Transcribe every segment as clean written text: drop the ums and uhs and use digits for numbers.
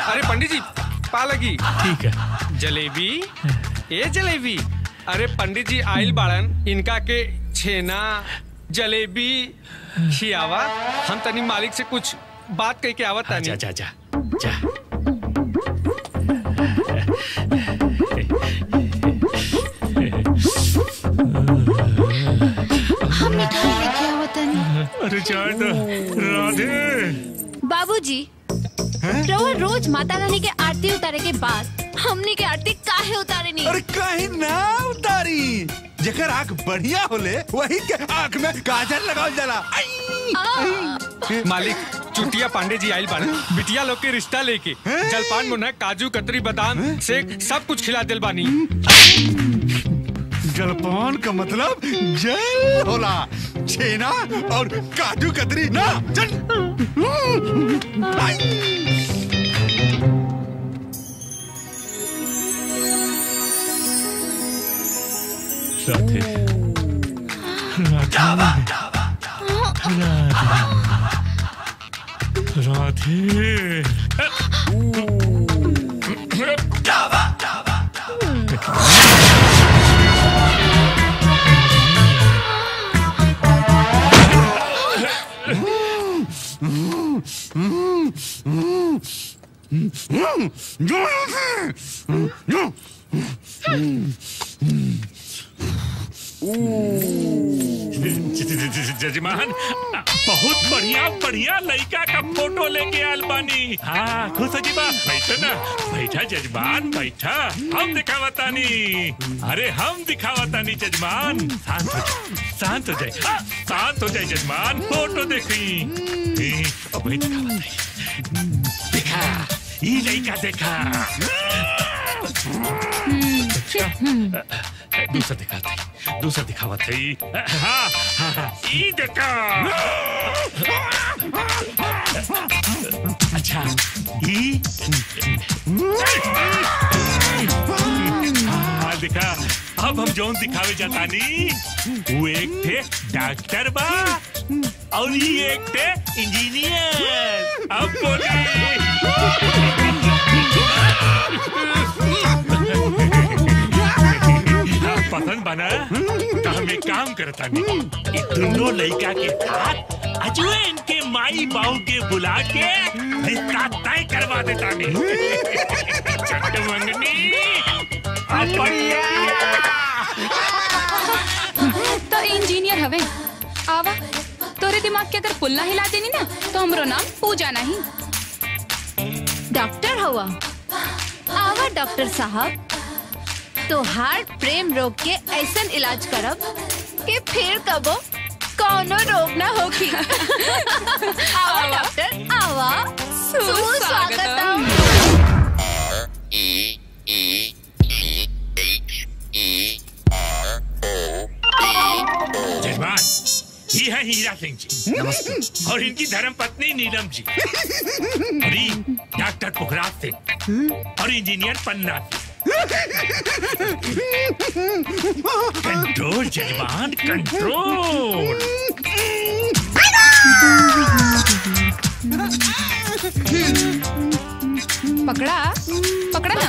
अरे पंडित जी पा लगी। ठीक है। जलेबी ए जलेबी। अरे पंडित जी आइल बाड़न, इनका के छेना जलेबी खियावा। हम तनी मालिक से कुछ बात कह के आवत तानी। जा जा जा जा। हम मिठाई लेके आवत तानी। अरे चाय दो राधे। बाबूजी रोज माता रानी के आरती उतारे के बाद हमने के आरती काहे उतारे नहीं? अरे काहे ना उतारी? जेकर आँख बढ़िया होले वही के आँख में काजल लगावल जाला। मालिक चुटिया पांडे जी आइल बाड़न, बिटिया लोग के रिश्ता लेके जलपान मुन्ना काजू कतरी बादाम से सब कुछ खिला दिल बानी। जलपान का मतलब जल होला, छेना और काजू कतरी ना। चल राधे राधे जजमान बहुत बढ़िया बढ़िया लड़का का फोटो लेके आल बानी। हाँ खुश जी बा, बैठो ना, बैठा जजमान बैठा। हम दिखावतानी, अरे हम दिखावतानी जजमान। शांत हो जाए, शांत हो जाए जजमान। फोटो देखी अब वही दिखावतानी। देखा ये लड़का देखा। दूसरा दिखाते, दूसरा दिखावा थे। हाँ हाँ ये देखा। अच्छा ये हाँ देखा। अब हम जोन दिखावे जातानी वो एक थे डॉक्टर बा और ये एक थे इंजीनियर। अब पसंद बना तो हम एक काम करता नहीं, दोनों लड़का के साथ अजून के माई बाऊ के बुला के रिश्ता तय करवा देता नहीं। चट मंगनी तो इंजीनियर हवे आवा। तोरे दिमाग के अगर पुल्ला हिला देनी ना तो हमरो नाम पूजा नहीं। डॉक्टर हुआ आवा डॉक्टर साहब, तो हार्ट प्रेम रोग के ऐसन इलाज करब कि फिर कबो कौनो रोग ना होगी। आवा डॉक्टर आवा, सुस्वागतम। जजमान ये है हीरा सिंह जी, नमस्ते। और इनकी धर्म पत्नी नीलम जी, और ये डॉक्टर पुखराज सिंह और इंजीनियर पन्ना सिंह। कंट्रोल जजमान कंट्रोल। पकड़ा पकड़ा ना।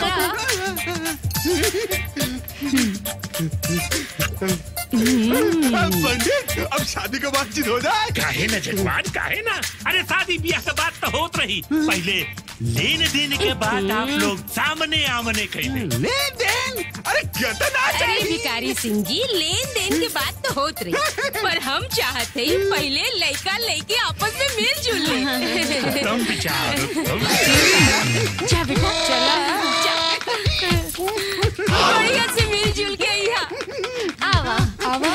पंडित अब शादी का बातचीत हो जाए। काहे ना जजमान काहे ना। अरे शादी ब्याह के बात तो होत रही, पहले लेने देने के बाद आप लोग सामने आमने कैले। लेन देन? अरे कितना अरे भिखारी सिंह जी, लेन देन के बात तो होत रही, पर हम चाहते ही पहले लड़का लड़की आपस में मिलजुल ले। तुम विचार जा बेटा चला बढ़िया से मिलजुल के यहाँ आवा आवा।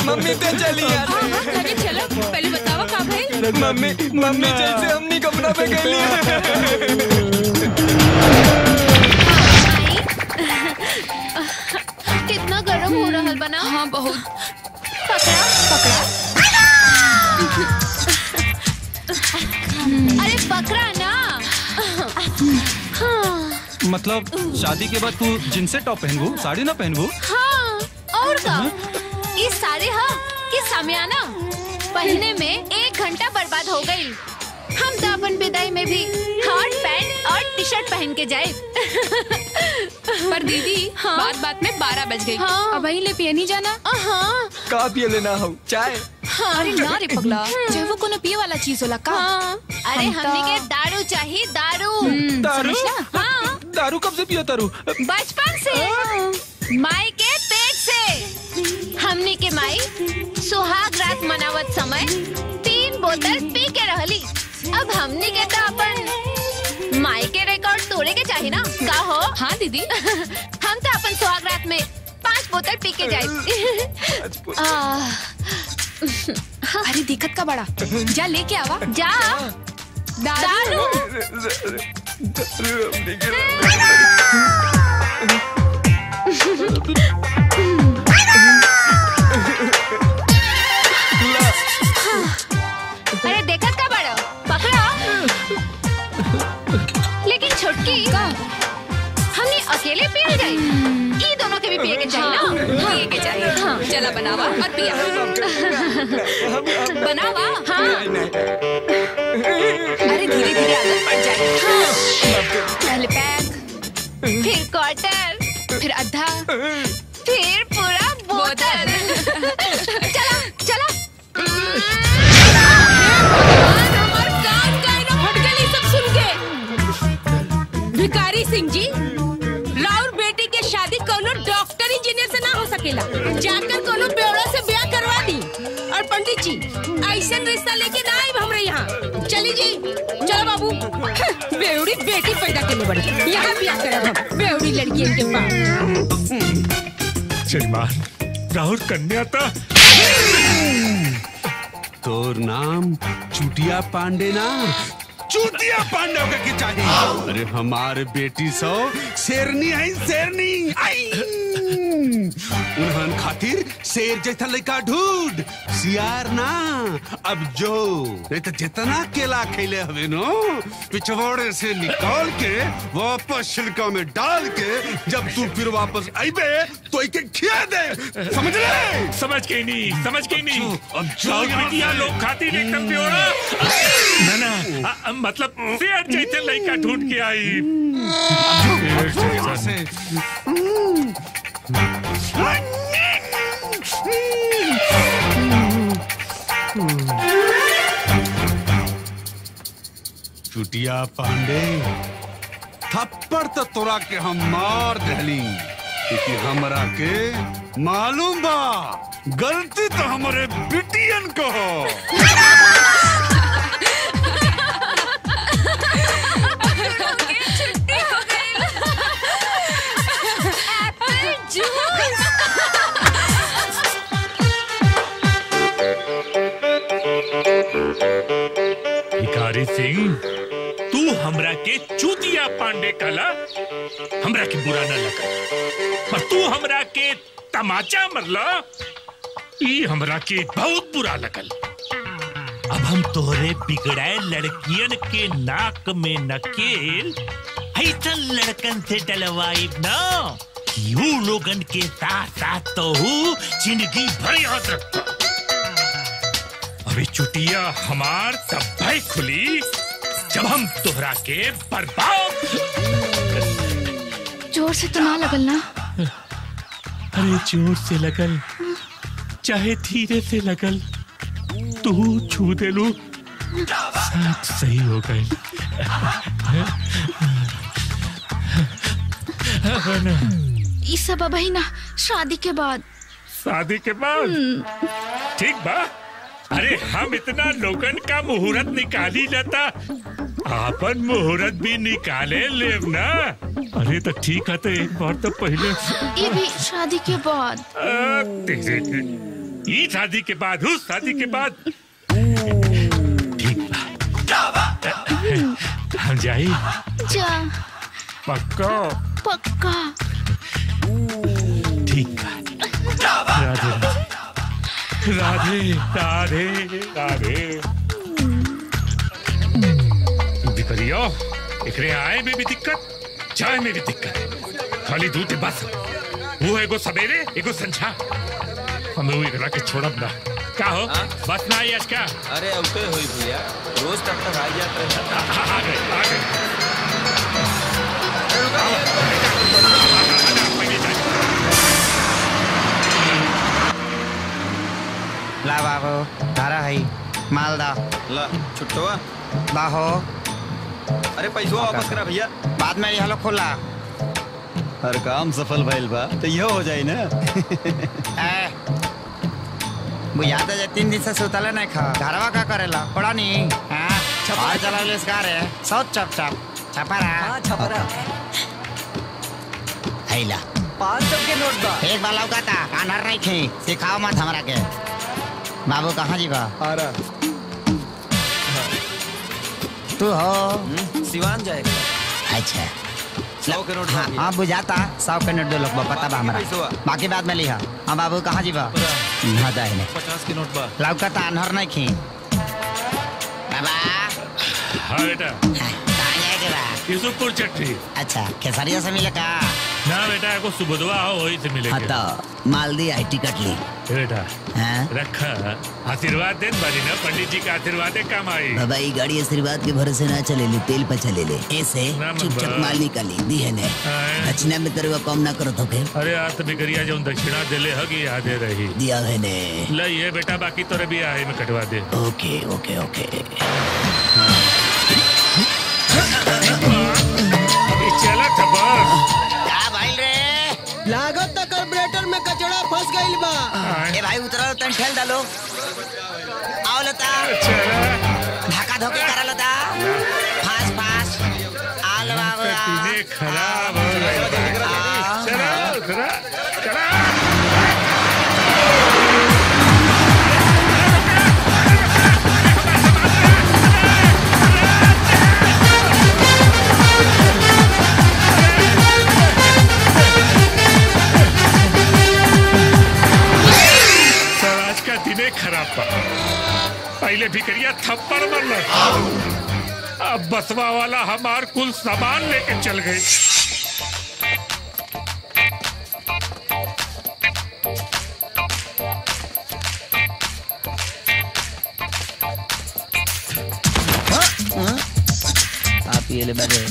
मम्मी पे चली यार। अरे चलो पहले बताओ का भाई। मम्मी मम्मी जैसे हमनी कमरा पे गई। कितना गर्म हो रहा है बना। हाँ बहुत। पकड़ा पकड़ा। अरे पकड़ा ना। मतलब शादी के बाद तू जिनसे टॉप पहनबू, साड़ी ना पहनबू? हाँ, और का? इस साड़ी हाँ कि सामियाना पहनने में 1 घंटा बर्बाद हो गई। हम तो अपन विदाई में भी हॉट पैंट और टी शर्ट पहन के जाए। पर दीदी हाँ? बात में 12 बज गई। हाँ? अब वहीं ले पिए नहीं जाना। हाँ का पिए लेना हो? चाय? अरे ना रे पगला, चाहे वो कोनो पिए वाला चीज होला का? हाँ। अरे हमने के दारू चाहिए, दारू। दारू? हाँ, दारू कब से पिया तारू? बचपन से माई के पेट से। हमने के माई सुहाग रात मनावत समय 3 बोतल पी के रहली। अब हमने के तो अपन माई के रिकॉर्ड तोड़े के चाहिए ना, का हो? हाँ दीदी। हम तो अपन सुहाग रात में 5 बोतल पी के जाए। अरे दिक्कत का बड़ा, जा लेके आवा। जा दारू। अरे देखत का बड़ा, पकड़ा। लेकिन छोटकी का हमने अकेले पिए जाए, ये दोनों के भी पिए के चाहिए ना? पिए के चाहिए। हाँ, चला बनावा और पिया। बनावा। हाँ। अरे धीरे धीरे आदत पड़ जाएगी। हाँ। पहले पैक, फिर क्वार्टर, फिर आधा, फिर पूरा बोतल। चला चला। हमार कान का ना फट गई सब सुन के। भिखारी सिंह जी, राउर बेटी के शादी कोनो डॉक्टर इंजीनियर से ना हो सकेला। जाकर कोनो बेवड़ा से ब्याह करवा दी। और पंडित जी ऐसा रिश्ता लेके ना आए हमरे यहाँ। चली जी, चलो बाबू। बेवड़ी बेटी पैदा करने बड़ी, यहाँ ब्याह करब हम बेवड़ी लड़की के पास। जजमान, राहुल कन्या था। तोर नाम चुटिया पांडे ना, चुटिया पांडे होगा की चाहिए। अरे हमारे बेटी सो शेरनी है, शेरनी। उन्हन खातिर शेर जैसा लड़का ढूंढ, सियार ना। अब जो नहीं तो जितना केला खेले हवे नो, पिछवाड़े से निकाल के वापस छिलका में डाल के जब तू फिर वापस आईबे तो इके खिया दे। समझ ले? समझ के नहीं। अब जो बिटिया लोग खाती एकदम प्योरा। ना मतलब शेर जैसे लड़का ढूंढ के आई। चुटिया पांडे, थप्पड़ तो तोरा के हम मार दहली, क्योंकि हमरा के मालूम बा गलती तो हमारे बिटियन को हो। भिखारी सिंह, तू हमरा के चूतिया पांडे कला, हमरा के बुरा न लगा, पर तू हमरा के तमाचा मरला, ई हमरा के बहुत बुरा लगल। अब हम तोहरे बिगड़ाए लड़कियन के नाक में नकेल ऐसन लड़कन से डलवाई ना, यू लोगन के साथ साथ तो हूँ जिंदगी भर याद रखता। अभी चुटिया हमार तब भाई खुली जब हम तोहरा के बर्बाद। जोर से तो ना लगल ना? अरे जोर से लगल चाहे धीरे से लगल, तू छू दे लू सब सही हो गई। ये सब अब ही ना, शादी के बाद। शादी के बाद ठीक बा। अरे हम इतना लोगन का मुहूर्त निकाली लेता, आपन मुहूर्त भी निकाले लेव ना। अरे तो ठीक है, तो एक बार तो पहले ये भी शादी के बाद। ये शादी के बाद, उस शादी के बाद ठीक बा। हम जाई? जा। पक्का? पक्का। ठीक बा। राधे राधे। राधे राधे राधे। बिकरियो एकरे आए में भी दिक्कत, जाए में भी दिक्कत, खाली दूध बस। वो एगो सवेरे एगो संझा, हमें वो एकरा के छोड़ब ना। का हो बस ना आई आज का? अरे उठे होई भैया, रोज तक आ जाते हैं। आ गए आ गए। ला बाबू तारा है मालदा ला छुट्टवा बाहो। अरे पैसा वापस करा भैया, बाद में रिहालो खोला। हर काम सफल भइल बा तो यह हो जाए ना। बुझाता है 3 दिन से सुतले नहीं खा। घरवा का करेला पड़ा नहीं हां छपा चला ले इसका रे सब चप चप छपरा। हां छपरा हैला 500 के नोट बा। एक बार लौका था कानर नहीं खी सिखाओ मत हमरा के। बाबू कहाँ जीवा? आरा तू हो सिवान जाएगा। अच्छा 100 के नोट। हाँ बुझाता 100 के नोट दो लोग पता बा हमरा। बाकी बाद में लिहा। हाँ बाबू कहाँ जीवा? हाँ जाए 50 के नोट बा। लौका था अनहर नहीं खी। बाबा हाँ बेटा कहाँ जाएगे बा? यूसुफपुर चट्टी। अच्छा खेसारिया से मिले का? ना बेटा को सुबुधवा हो वही से मिलेगा। हाँ तो मालदी आई टिकट ली बेटा। हाँ रखा आशीर्वाद दे बारी ना, पंडित जी का आशीर्वाद है काम आई। बाबा ये गाड़ी आशीर्वाद के भरोसे ना चले ले, तेल पे चले ले। ऐसे चुपचाप माल निकाली दी है ने दक्षिणा में तेरे कम ना करो तो के। अरे आज तो बिकरिया जो दक्षिणा दिले हगी याद रही दिया है ने। ले ये बेटा बाकी तोरे भी आए में कटवा दे। ओके ओके ओके चला खबर क्या भाई रे? लागत तक कार्बोरेटर में कचड़ा फंस गइल बा। ए भाई उतरो तन ठेल डालो। आओ लता धक्का धोके करा लता फास फास आल बाबू तीने खराब हो गए। चला चला चला दिने खराब पा। पहले भिकरिया थप्पड़ मरल, अब बसवा वाला हमार कुल सामान लेके चल गए। आप ये ले बैठे।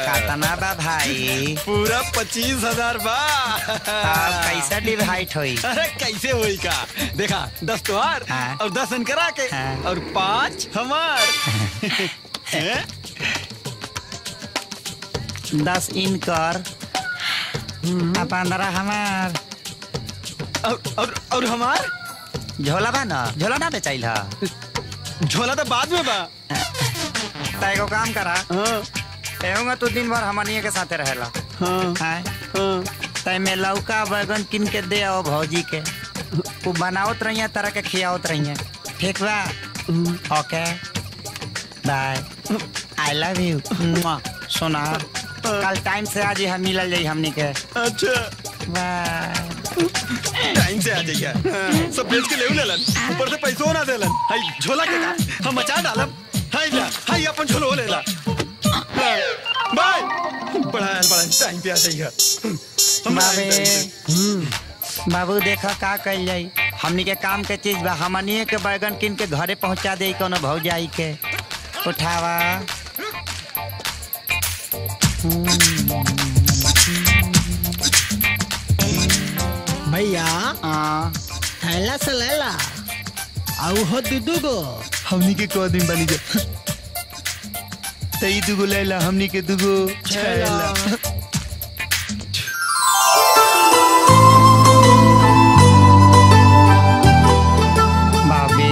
कातना बा भाई? पूरा 25,000 बा। आप कैसा डिवाइड होई? अरे कैसे होई का? देखा 10 तोहार और 10 करा के और 5 हमार। 10 इनकर 15 हमार और हमार झोला बा ना? झोला ना बेचाइल हा? झोला तो बाद में बा। एगो काम करा एहूंगा तू दिन भर हमनिए के साथे रहेला। तय में लौका बैगन किन के दे आओ भौजी के, वो बनावत रहिए तरह के खियावत रहिए। ठीक बा? ओके बाय आई लव यू। सुना कल टाइम से आज हम मिलल जाई हमनी के। अच्छा बाय। टाइम से आ जाइए। सब बेच के ले लेलन, ऊपर से पैसो ना देलन। हाय झोला के का हम मचा डालब। हाय ला हाय अपन झोलो लेला। बाय बड़ा टाइम पे आ जाइए। बाबू देखा का कल जाई, हमनी के काम के चीज बा। हमनिए के बैगन किन के घरे पहुंचा दे कोनो भौजाई के। उठावा भैया थैला से लेला आउ हो दुदू गो। हमनी के को दिन बनी जा तई दुगो लेला, हमनी के दुगो छेला। बाबे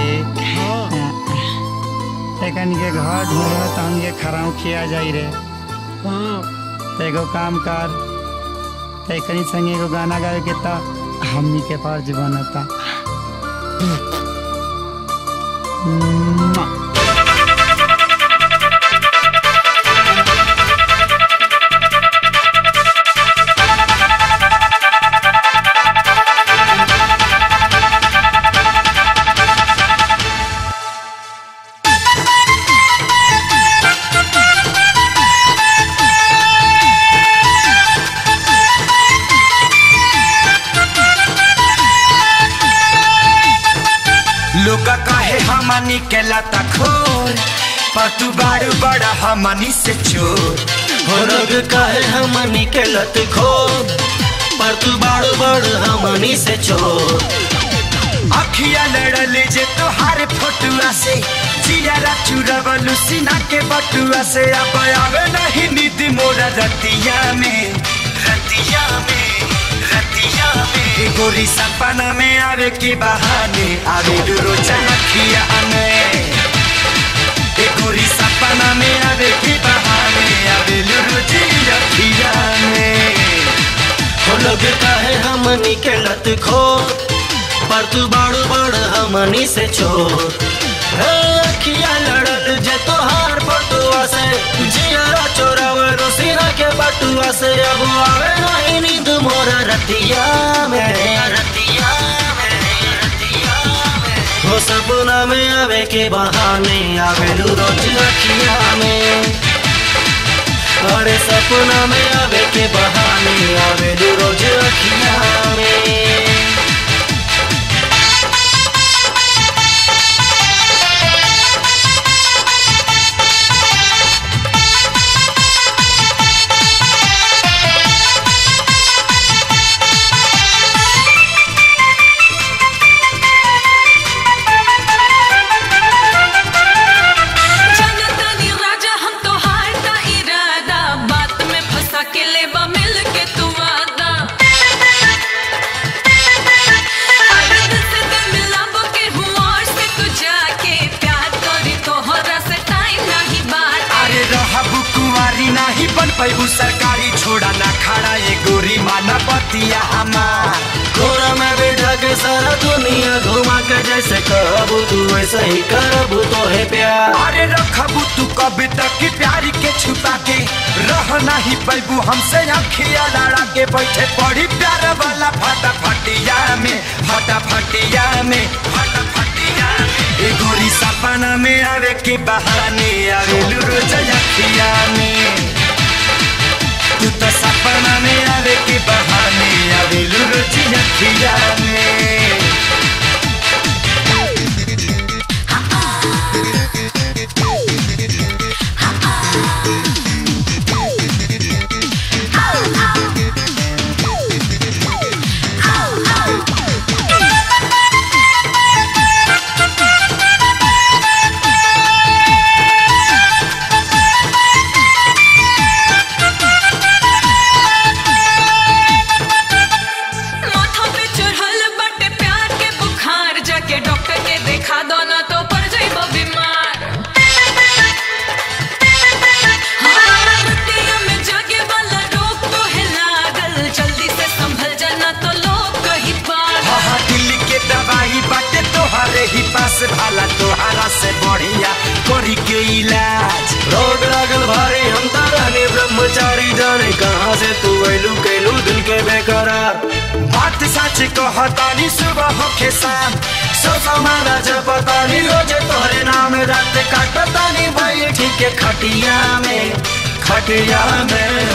एकन के घर ढूंढो तो हम ये खराउ खिया जाई रे। एगो काम कर एकनी संगे एगो गाना गावे के ता हमनी के फर्ज बनता। लोग कहे हमनी के लता खोर पर तू बारू बड़ा हमनी से चोर हो लोग कहे हमनी के लत खोर पर तू बारू बड़ हमनी से चोर अखिया लड़ल जे तोहार फोटुआ से जियारा चुरवलू सीना के बटुआ से अब आवे नहीं नींद मोरा रतिया में रतिया में रतिया में गोरी सपना में आवे के बहाने आवे रोज अखिया में गोरी सपना में आवे के बहाने आवे रोज अखिया में हो लोग कहे हमनी के लत खोर पर तू बारू बड़ हमनी से चोर अखिया लड़त जे तोहार बटुआ से जियारा चोरावे सीना के बटुआ से अब आवे नहीं नींद मोरा रतिया में रतिया में रतिया में हो सपना में आवे के बहाने आवे रोज अखिया में अरे सपना में आवे के बहाने आवे रोज अखिया में पैबू सरकारी छोड़ा ना खड़ा ये गोरी माना पतिया हमार घोड़ा में बैठा के सारा दुनिया घुमा के जैसे करबू तू वैसे ही करबू तो है प्यार अरे रखबू तू कब तक की प्यार के छुपा के रह नहीं पैबू हमसे अखिया लड़ा के बैठे पड़ी प्यार वाला फटा फटिया में फटा फटिया में फटा फटिया में गोरी सपना में आवे के बहाने आवे रोज अखिया में तू तो सपना में आवे के बहाने आवे रोज अखिया में ही पास भाला तोहारा से बढ़िया करी के इलाज रोग लागल भारी हम तारानी ब्रह्मचारी जाने कहाँ से तू वैलू कैलू दिल के बेकरार बात सच कहतानी सुबह होके शाम सो समाना जपतानी रोज तोहरे नाम रात काटतानी भाई ठीक है खटिया में खटिया में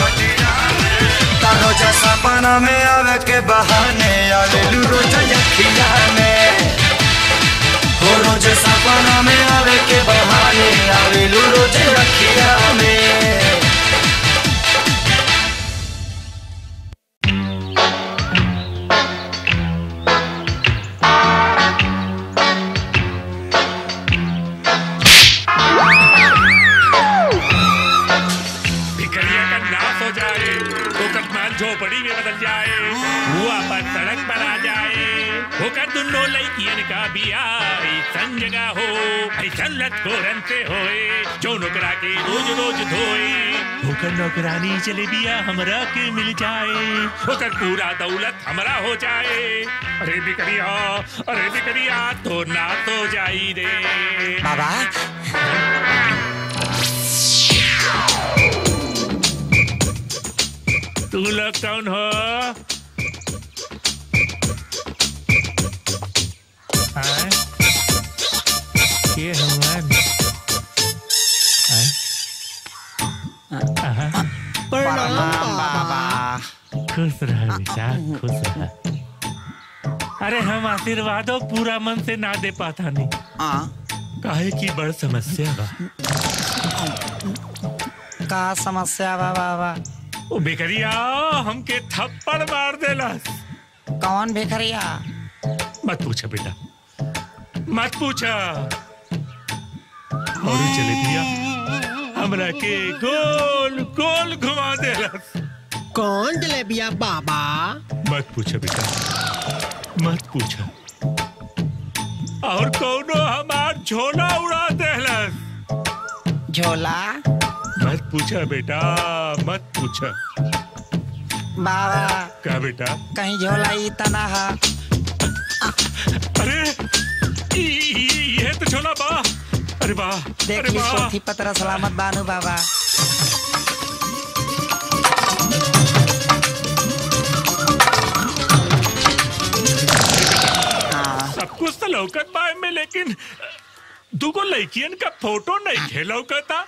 तारो जैसा सपना में आवे के बहाने आवे रोज अखिया में रोज सपना में आवे के बहाने आवे रोज अखिया में भिखरिया का नाश हो जाए तो कटमान झोपड़ी में बदल जाए हुआ पर सड़क पर आ जाए होकर दुनो लड़कियन का बिया ऐसन जगह हो ऐसन लटकोरन से होए जो नौकरा के रोज रोज धोए होकर नौकरानी चले बिया हमरा के मिल जाए होकर पूरा दौलत हमरा हो जाए अरे बिकरिया तो ना तो जाई दे बाबा तू लोग कौन हो ये हमारे प्रणाम बाबा खुश रह बेटा खुश रह अरे हम आशीर्वादों पूरा मन से ना दे पाता नहीं। काहे की बड़ समस्या बा। का समस्या बा बाबा? ओ बेकरिया हमके थप्पड़ मार देलस। कौन बेकरिया? मत पूछा बेटा, मत पूछा। और चले दिया हमरा के गोल गोल घुमा देलस। कौन जलेबिया बाबा? मत पूछा बेटा, मत पूछा। और कौनो हमार झोला उड़ा देलस। झोला? मत पूछा बेटा, मत पूछा। बाबा क्या बेटा? कहीं झोला ही तना है। अरे ये तो झोला बा। अरे वाह, देख ली पोथी पत्र सलामत बानू बाबा। सब कुछ तो लौकत बा में, लेकिन दुगो लड़कियन का फोटो नहीं थे लौकता।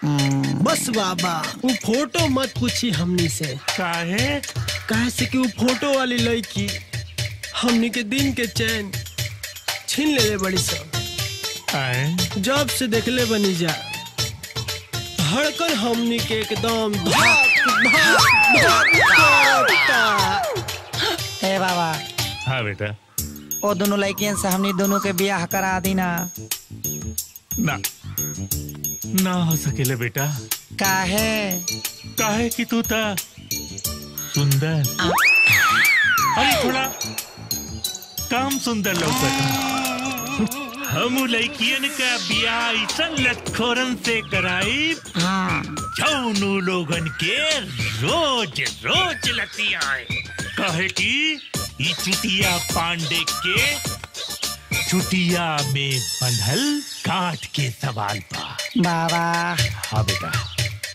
बस बाबा वो फोटो मत पूछी हमनी से। काहे? काहे से कि वो फोटो वाली लड़की हमनी के दिन के चैन छीन ले बड़ी सब। जब से देखले बनी जा धड़कन हमनी के एकदम ए बाबा। हाँ बेटा। वो दोनों लड़कियन से हमनी दोनों के ब्याह करा दी ना। ना हो सकेले बेटा। काहे? काहे कि तू था सुंदर। अरे थोड़ा काम सुंदर लौकता। हम लड़कियन का ब्याह ऐसा लटखोरन से कराई जौनू लोगन के रोज रोज लती आए। कहे कि ई चुटिया पांडे के चुटिया में बंधल काट के सवाल पा। बाबा हाँ बेटा।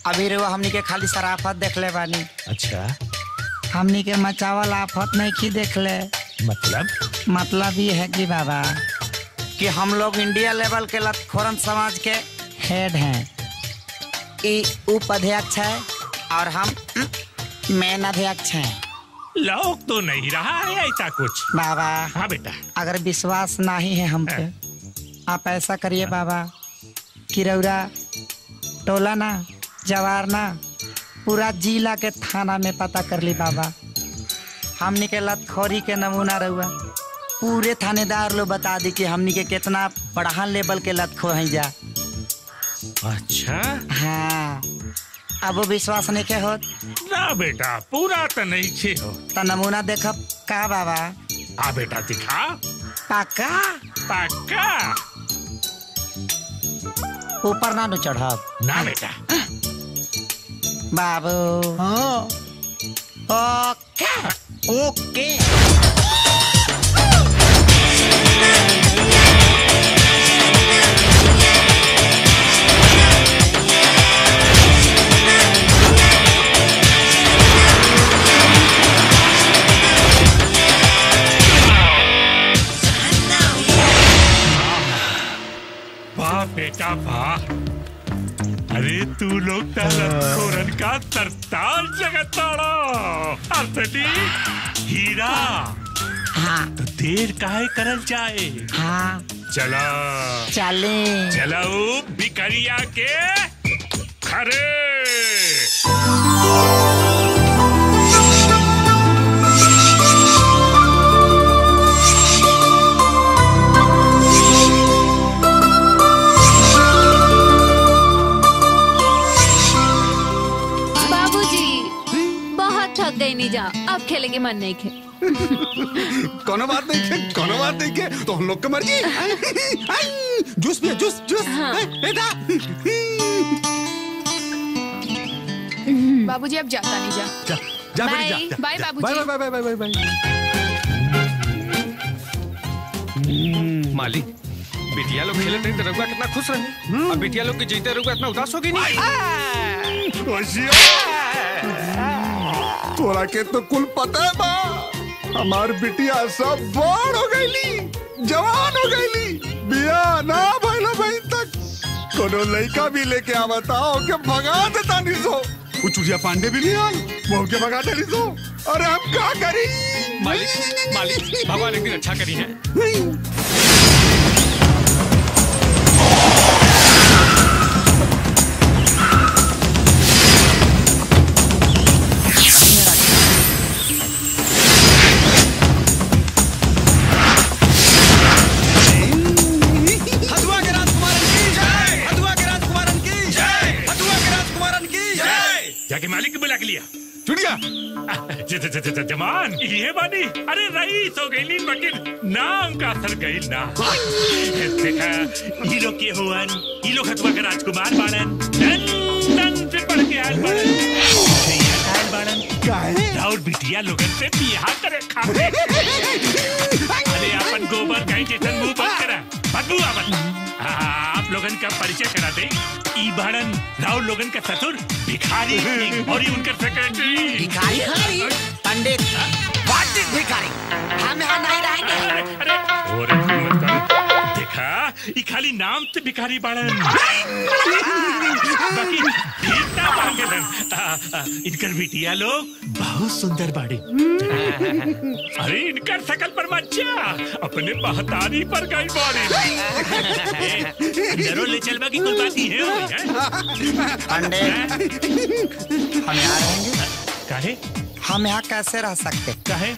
अभी रो हमनी के खाली शराफत देख ले बानी। अच्छा। हमनी के मचावल आफत नहीं की देख ले। मतलब ये है कि बाबा कि हम लोग इंडिया लेवल के लतखोरन समाज के हेड हैं। ये उपाध्यक्ष है और हम मेन अध्यक्ष हैं। लोग तो नहीं रहा है ऐसा कुछ बाबा। हाँ बेटा। अगर विश्वास नहीं है हम पे, आप ऐसा करिए बाबा कि रौरा टोला ना जवार ना पूरा जिला के थाना में पता कर ली बाबा। हमनी के लतखोरी के नमूना रहुआ पूरे थानेदार लोग बता दी कि हमनी के कितना बड़ा लेवल के लतखो हैं जा। अच्छा। हाँ अब वो विश्वास नहीं के हो ना बेटा, पूरा तो नहीं छे हो। तो नमूना देखब का बाबा? हाँ बेटा दिखा। पक्का? पक्का। ऊपर ना चढ़ब ना बेटा। बाबू। हाँ। ओके ओके। वाह बेटा वाह। अरे तू लोग लतखोरन का सरताज जगताड़ा असली हीरा। हाँ। तो देर काहे करल जाए? हाँ। चला चले चलाओ बिकरिया के खरे। थक गई नहीं जा, अब खेलेंगे मन नहीं खे। कोनो बात नहीं खे, कोनो बात नहीं खे, तो हम लोग की मर्जी। जूस पिया, जूस जूस। बेटा बाबूजी अब जाता नहीं जा। जा जा बेटी जा। बाय बाबूजी। Bye bye bye bye bye. मालिक बिटिया लोग खेलते रही तो रघुआ कितना खुश रहे। अब बिटिया लोग के जीते रघुआ इतना उदास होगी नहीं। तोरा के तो कुल पता है बा, हमार बिटिया सब बड़ हो गईली, जवान हो गईली, बियाह ना भइल भाई तक। कोनो लड़का भी लेके आवता हो के भगा देता नहीं सो। वो चुड़िया पांडे भी नहीं आई, वो के भगा देली सो। अरे हम क्या करी? मालिक मालिक भगवान एक दिन अच्छा करी है। जाके मालिक को बुला के लिया। चुड़िया जमान ये बानी अरे रईस हो गई मगर नाम का असर गई ना। देखा ये लोग के हुवन ये लोग हथुआ के राजकुमार बाड़न लंदन से पढ़ के आयल बाड़न राउर बिटिया लोगन से बियाह करे खाते। अरे अपन गोबर गाय जैसन मुंह बंद करा बदबू आवत। आप लोगन का परिचय करा दे। ई बाड़न राउर लोगन का ससुर भिखारी और ये उनका सेक्रेटरी भिखारी पंडित व्हाट इज भिखारी? हम यहाँ नहीं रहेंगे। देखा ये खाली नाम से भिखारी बाड़न बाकी इतना मांगलन। इनकर बिटिया लोग बहुत सुंदर बाड़ी। अरे इनकर शकल पर मच्छा अपने महतारी पर गई बाड़ी। अंदरों ले चलवा की कोई बात नहीं है। पंडित हम यहाँ रहेंगे? काहे? हम यहाँ कैसे रह सकते? काहे?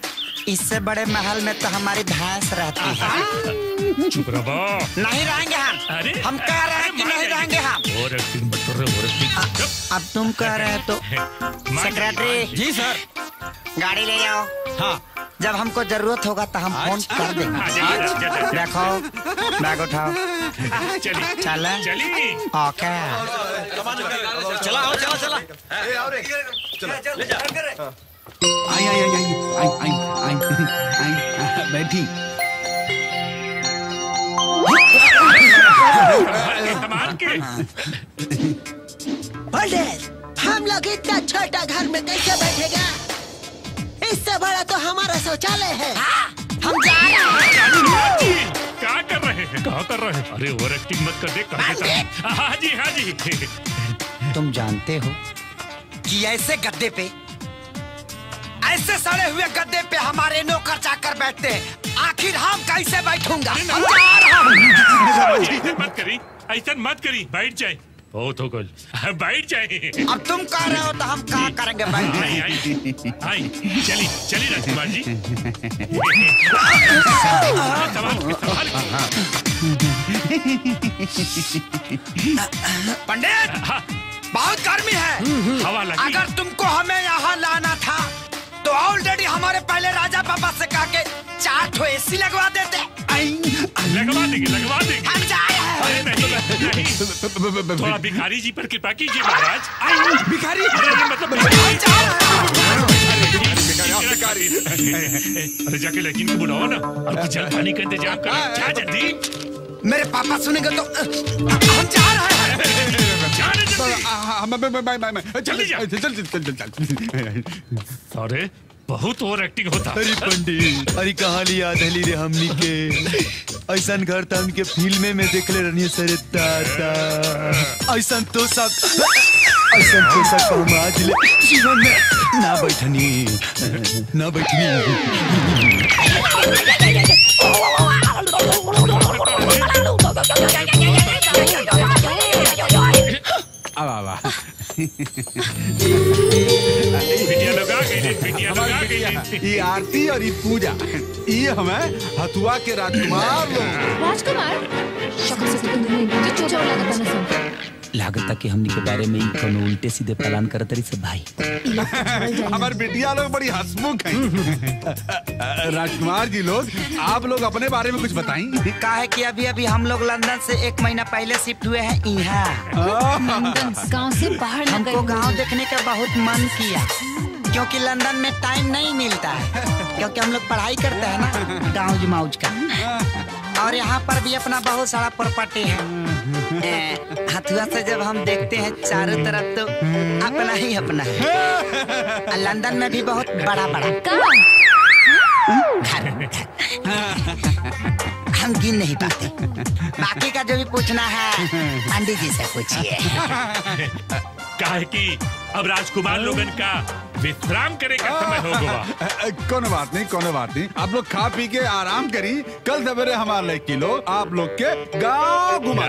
इससे बड़े महल में तो हमारी भैंस रहती है। चुप रहो। नहीं रहेंगे हम। अरे हम कह रहे हैं कि नहीं रहेंगे हम। अब तुम कह रहे हैं तो सेक्रेटरी जी सर। गाड़ी ले जाओ। हाँ जब हमको जरूरत होगा तो हम फोन कर देंगे। देखो बैग उठाओ। चली चले चली ओके। चला चला चला। आई आई आई आई आई आई आई बैठी। पंडित हम लोग इतना छोटा घर में कैसे बैठेगा? इससे बड़ा तो हमारा शौचालय है। हम जा रहे हैं। क्या कर रहे हैं? क्या कर रहे हैं? अरे ओवर एक्टिंग मत कर दे। हाँ जी हाँ जी। तुम जानते हो कि ऐसे गद्दे पे ऐसे सड़े हुए गद्दे पे हमारे नौकर चाकर बैठते हैं। आखिर हम कैसे बैठूंगा? मत करी ऐसा मत करी। बैठ जाए बहुत हो गल बैठ जाए। अब तुम कह रहे हो तो हम क्या करेंगे? आई चली चली राजकुमार जी। पंडित बहुत गर्मी है। हवा लगी। अगर तुमको हमें यहाँ लाना था तो ऑलरेडी हमारे पहले राजा पापा से कहा के 4 ठो एसी लगवा देते। लगवा देंगे। हम जा रहे हैं। थोड़ा भिखारी जी पर कृपा कीजिए महाराज। भिखारी मतलब अरे जाके लेकिन को बुलाओ ना और जल पानी का इंतजाम करो। जा जल्दी। मेरे पापा सुनेंगे तो हम जा रहे हैं। जल्दी जा। अरे बहुत ओवर एक्टिंग होता। अरे पंडित अरे कहाँ लिया दहली रे हमनी के ऐसा घर था उनके फिल्म में देख ले रही सरे दादा। ऐसा तो सब हम आज ले जीवन में ना बैठनी। ये आरती और ये पूजा ये हमें हथुआ के राजकुमार लागत कि हमनी के बारे में कोनो उल्टे सीधे प्लान करत रही सब भाई। हमारे बेटिया लोग बड़ी हंसमुख हैं। राजकुमार जी लोग आप लोग अपने बारे में कुछ बताएं। का है कि अभी हम लोग लंदन से 1 महीना पहले शिफ्ट हुए हैं यहाँ। गांव से बाहर हमको गांव देखने का बहुत मन किया क्योंकि लंदन में टाइम नहीं मिलता है क्योंकि हम लोग पढ़ाई करते हैं ना गाँव जमाउज का। और यहाँ पर भी अपना बहुत सारा प्रॉपर्टी है। हथुआ से जब हम देखते हैं चारों तरफ तो अपना ही अपना है। लंदन में भी बहुत बड़ा घर हम गिन नहीं पाते। बाकी का जो भी पूछना है पंडित जी से पूछिए। काहे कि अब राजकुमार लोगन का विश्राम करे का समय हो गया। कोनो बात नहीं आप लोग खा पी के आराम करी। कल सवेरे हमारे लिए किलो आप लोग के गाँव घुमा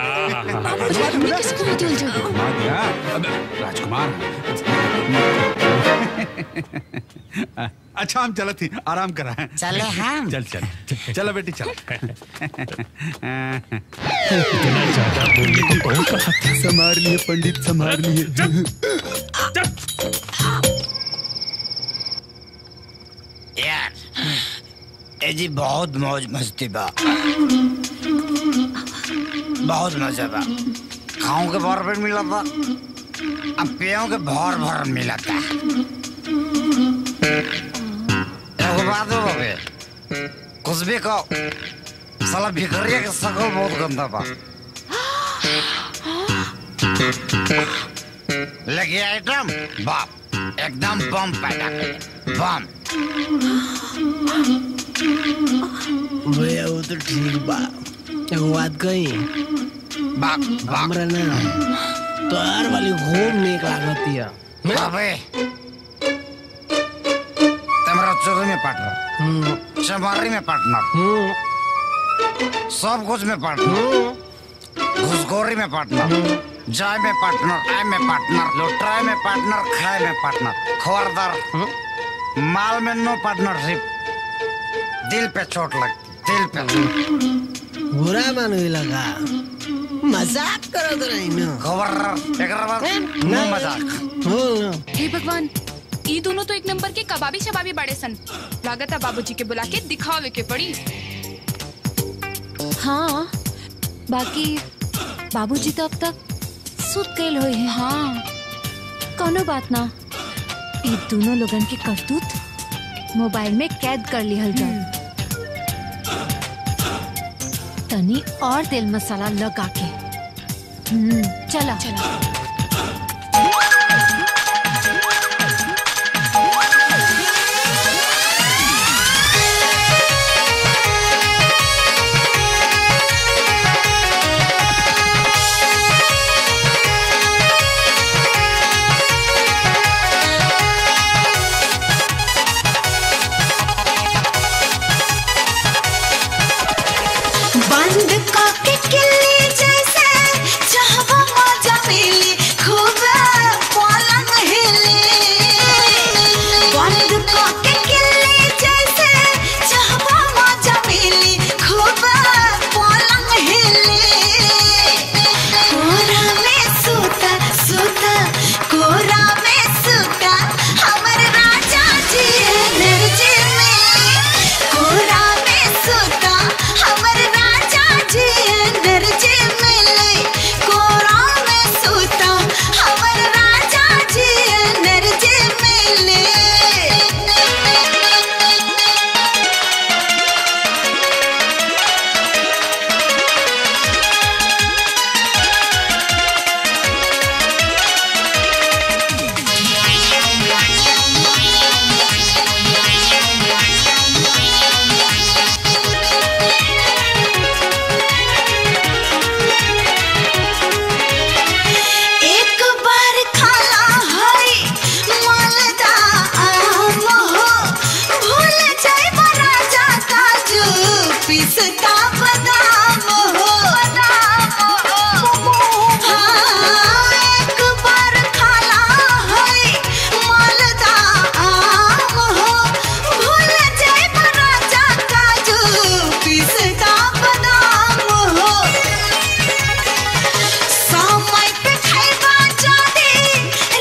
राजकुमार। अच्छा हम चला थी आराम करा है। चले हम चल बेटी चल। संभाल लिए पंडित संभाल लिए। यार ए जी बहुत मौज मस्ती बा, बहुत मजा बा। खाऊं के भर पेट मिला था, अब पियों के भर मिला था। बात हो बे, कुछ भी कहो साला भिखरिया के शकल बहुत गंदा बा। लेकिन आइटम बाप एकदम बम पैदा करे बम। भैया वो तो ठीक बा, एगो बात कही हमरा ना तोहार वाली खूब नीक लागती है। अबे तमरा चोरी में पार्टनर, चमारी में पार्टनर, सब कुछ में पार्टनर, घुसखोरी में पार्टनर, जाय में पार्टनर, आय में पार्टनर, लुटाए में पार्टनर, खाए में पार्टनर, खबरदार माल में नो पार्टनरशिप। दिल पे चोट लगती, दिल पे। बुरा मानने लगा, मजाक करो तो नहीं ना। खबर एक नो मजाक। हे भगवान, ये दोनों तो एक नंबर के कबाबी शबाबी बड़े सन। लागत है बाबूजी के बुला के दिखावे के पड़ी। हाँ, बाकी बाबूजी तो अब तक सुत गए हुए हैं। हाँ, कोनो बात ना। ये दोनों लोगन के करतूत मोबाइल में कैद कर लिहल जाए। तनी और तेल मसाला लगा के चला। बंद काके किल्ली जैसे चाहवा मजा मिली खूब पलंग हिली। बंद काके किल्ली जैसे चाहवा मजा मिली खूब पलंग हिली। कोरा में सूता सूता, कोरा में सूता हमर राजा जी एनर्जी में। कोरा में सूता हमर राजा जी एनर्जी मिले। कोरा में सूता हमर राजा जी एनर्जी मिले। एक बार खाला है मालदा आम हो, भूल जाए राजा काजू पिस्ता बादाम हो। हाँ, एक बार खाला है मालदा आम हो, भूल जाए राजा काजू पिस्ता बादाम हो। समय पे खाइबा जादे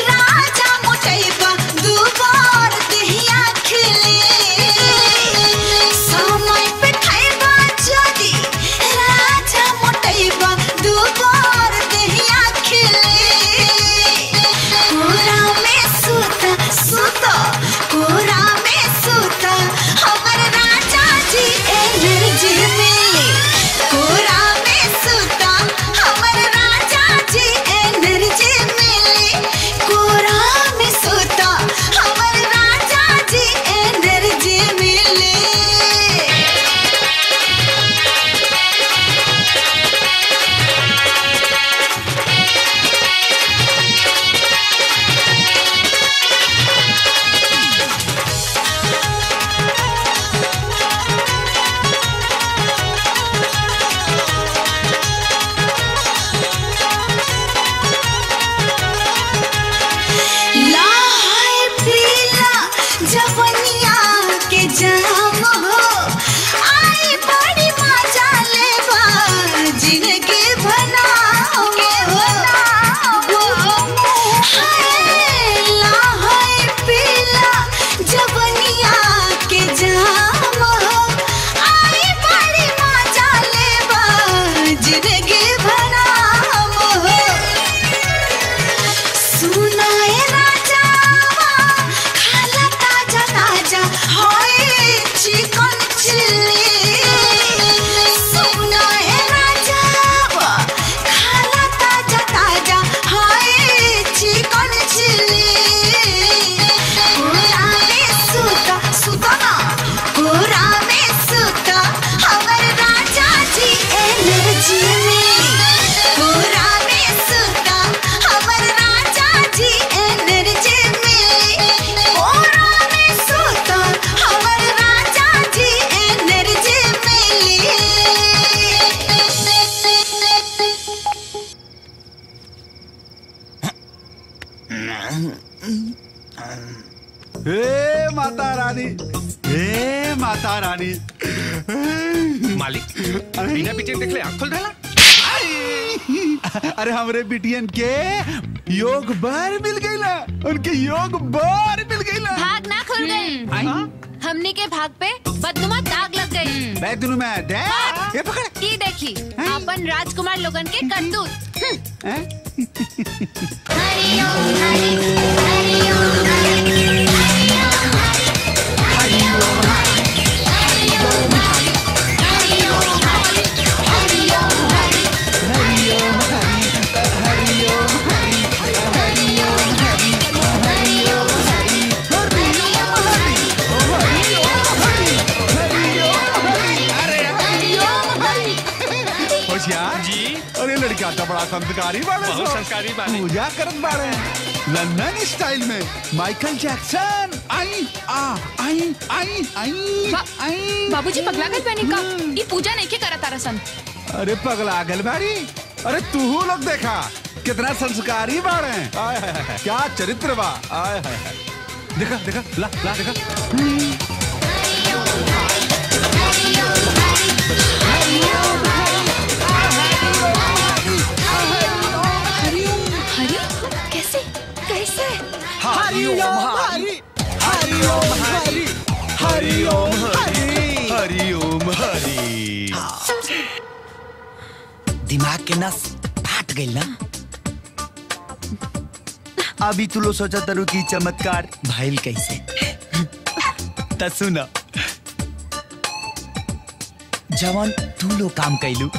राजा मोटाइबा दुबार देहिया खिले। समय पे खाइबा जादे माता रानी, हे माता रानी। मालिक बिना पीछे देख ले, आँख खोल डाला। अरे हमरे बिटियन के योग बार मिल गई ना, उनके योग बार मिल गई ना। भाग ना खुल गई, हमनी के भाग पे बदनुमा दाग लग गई। बदनुमा दाग? ये पकड़। ये देखी अपन राजकुमार लोगन के करतूत। हरि ओम हरि, हरि ओम हरि, हरि ओम हरि, हरि ओम हरि, हरि ओम हरि, हरि ओम हरि, हरि ओम हरि, हरि ओम हरि, हरि ओम हरि, हरि ओम हरि, होशियार जी। अरे लड़का तो बड़ा संस्कारी बाड़े, बहुत संस्कारी बाड़े। पूजा करत बाड़े लंदन स्टाइल में, माइकल जैक्सन। आई आ आई आई आई आई। बाबूजी पगला गल बनी का? ये पूजा नहीं के करत तारा सन। अरे पगला गल बाड़ी, अरे तू लोग देखा कितना संस्कारी बाड़े। आय हाय हाय, क्या चरित्र बा। आय हाय हाय, देखा देखा, ला ला देखा। हरि कैसे कैसे? हरि ओम हरि, हरि ओम हरि, हरि ओम हरि, हरि ओम हरि। दिमाग के नस फाट गई ना। अभी तू लो सोचा तरु की चमत्कार भाईल कैसे त सुन, जवान तू लो काम कैलू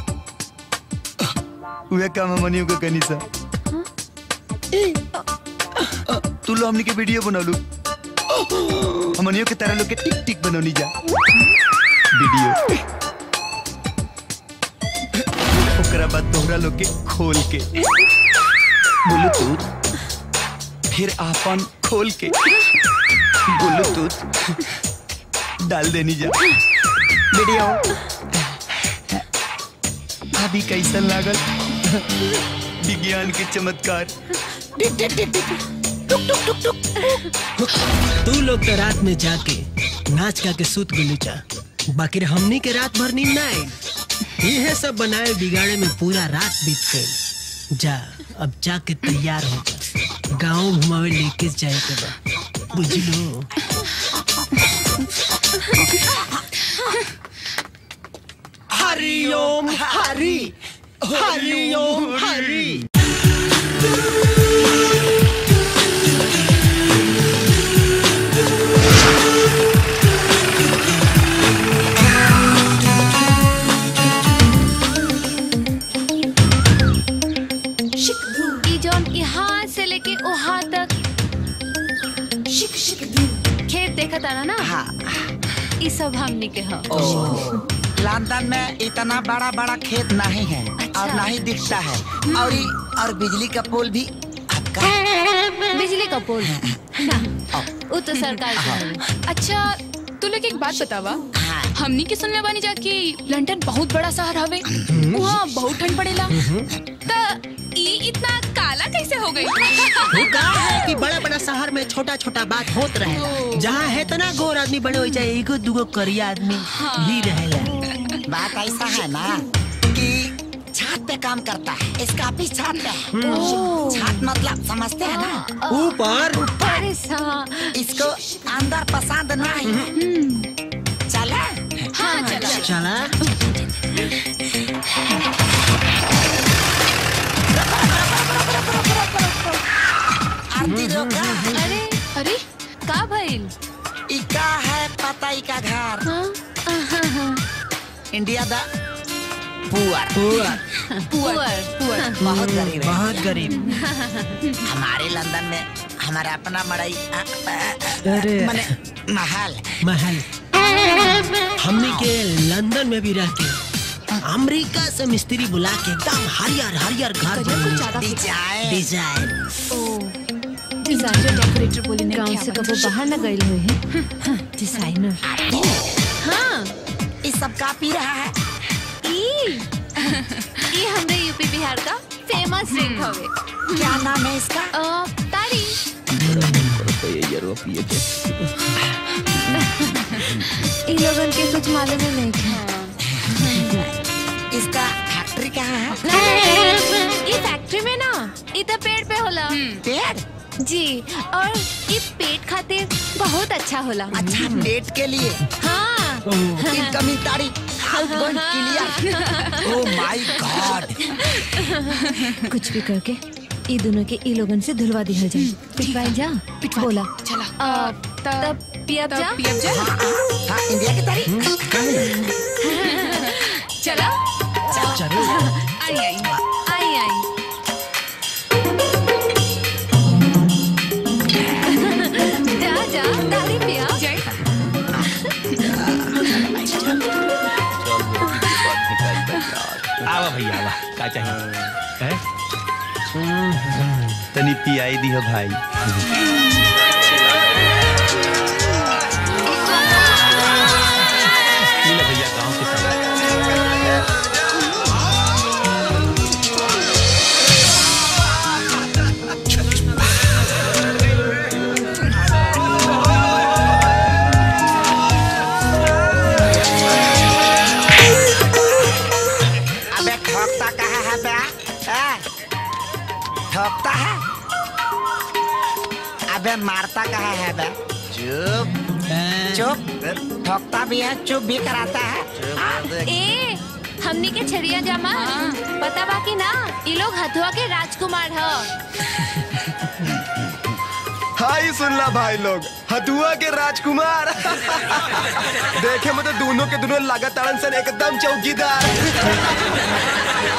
उहे काम हमनियों के कनी सा। तू लो हमनी के वीडियो बनौलू, हमनियों के तरह लोग के टिक टिक बनौनी जा वीडियो। ओकरा बाद तोहरा लोग के खोल के ब्लूटूथ, फिर आपन खोल के ब्लूटूथ डाल देनी जा वीडियो। अभी कैसा लागल विज्ञान के चमत्कार। तू लोग तो रात में जाके नाच गा के सूत गुलूचा, बाकी हमनी के रात भर नींद ना आई। ये सब बनाए बिगाड़े में पूरा रात बीत गई। जा अब जाके तैयार हो जा, गाँव घुमावे लेके जाए के बा, बुझलो? हरि ओम हरि, हरि ओम हरि। यहाँ से लेके वहाँ तक खेत देखा था ना। ये सब हमनी के है। लंदन में इतना बड़ा बड़ा खेत नहीं है। अच्छा। और नहीं दिखता है। और बिजली का पोल भी आपका। बिजली का पोल ना, वो तो सरकार का है। अच्छा तू लोग एक बात बतावा, हमनी के सुनने बानी जा कि लंदन बहुत बड़ा शहर हवे, वहाँ बहुत ठंड पड़ेला, त इतना काला कैसे हो गई? वो कहा है कि बड़ा बड़ा शहर में छोटा छोटा बात होत रहे, जहाँ है तना गोर आदमी बड़े हो जाए, एगो दूगो करिया आदमी ही रहेला। बात ऐसा है ना कि छत पे काम करता है, इसका ऑफिस छत पे है। छत मतलब समझते हैं ना, ऊपर ऊपर। इसको अंदर पसंद नहीं है। चला? हाँ चला चला। अरे अरे का भइल? इका है पता इका घर। इंडिया दा पुअर बहुत गरीब है। बहुत गरीब। हमारे लंदन में हमारा अपना मड़ई मने महल। हमने के लंदन में भी रह के अमेरिका से मिस्त्री बुला के एकदम हरियर घर डिजाइन डेकोरेटर बोली गांव से कबो बाहर न गए हुए हैं। डिजाइनर। हाँ इस सब का पी रहा है। ये हमरे यूपी बिहार का फेमस ड्रिंक हवे। क्या नाम है इसका? तारी। ये रो पिए के। इन लोगन के कुछ मालूम ही नहीं था। इसका फैक्ट्री कहाँ है? ये फैक्ट्री में ना इधर पेड़ पे होला। पेड़? जी, और ये पेट खातिर बहुत अच्छा होला। अच्छा, पेट के लिए? हाँ। इनकमिंग तारीख outgoing clear. Oh my God. कुछ भी करके ये दोनों के ई लोगन से धुलवा दिया जाए। पिटवाई जा। बोला। चला। तब पियब जा। हाँ, इंडिया की तारीख। चला। चलो। आई आई। आई आई। जा जा तारी पिया। आवा भैया आवा, का चाहिए? तनी पियाई दी हो भाई। भैया गाँव के सब ठोकता है? अबे मारता कहाँ है बे? चुप चुप। ठोकता भी है, चुप भी कराता है। ए, हमनी के छरिया जामा पता बाकी ना, ये लोग हथुआ के राजकुमार हो। हाय सुन ला भाई लोग, हथुआ के राजकुमार। देखे मतलब दोनों के दोनों लगातार एकदम चौकीदार।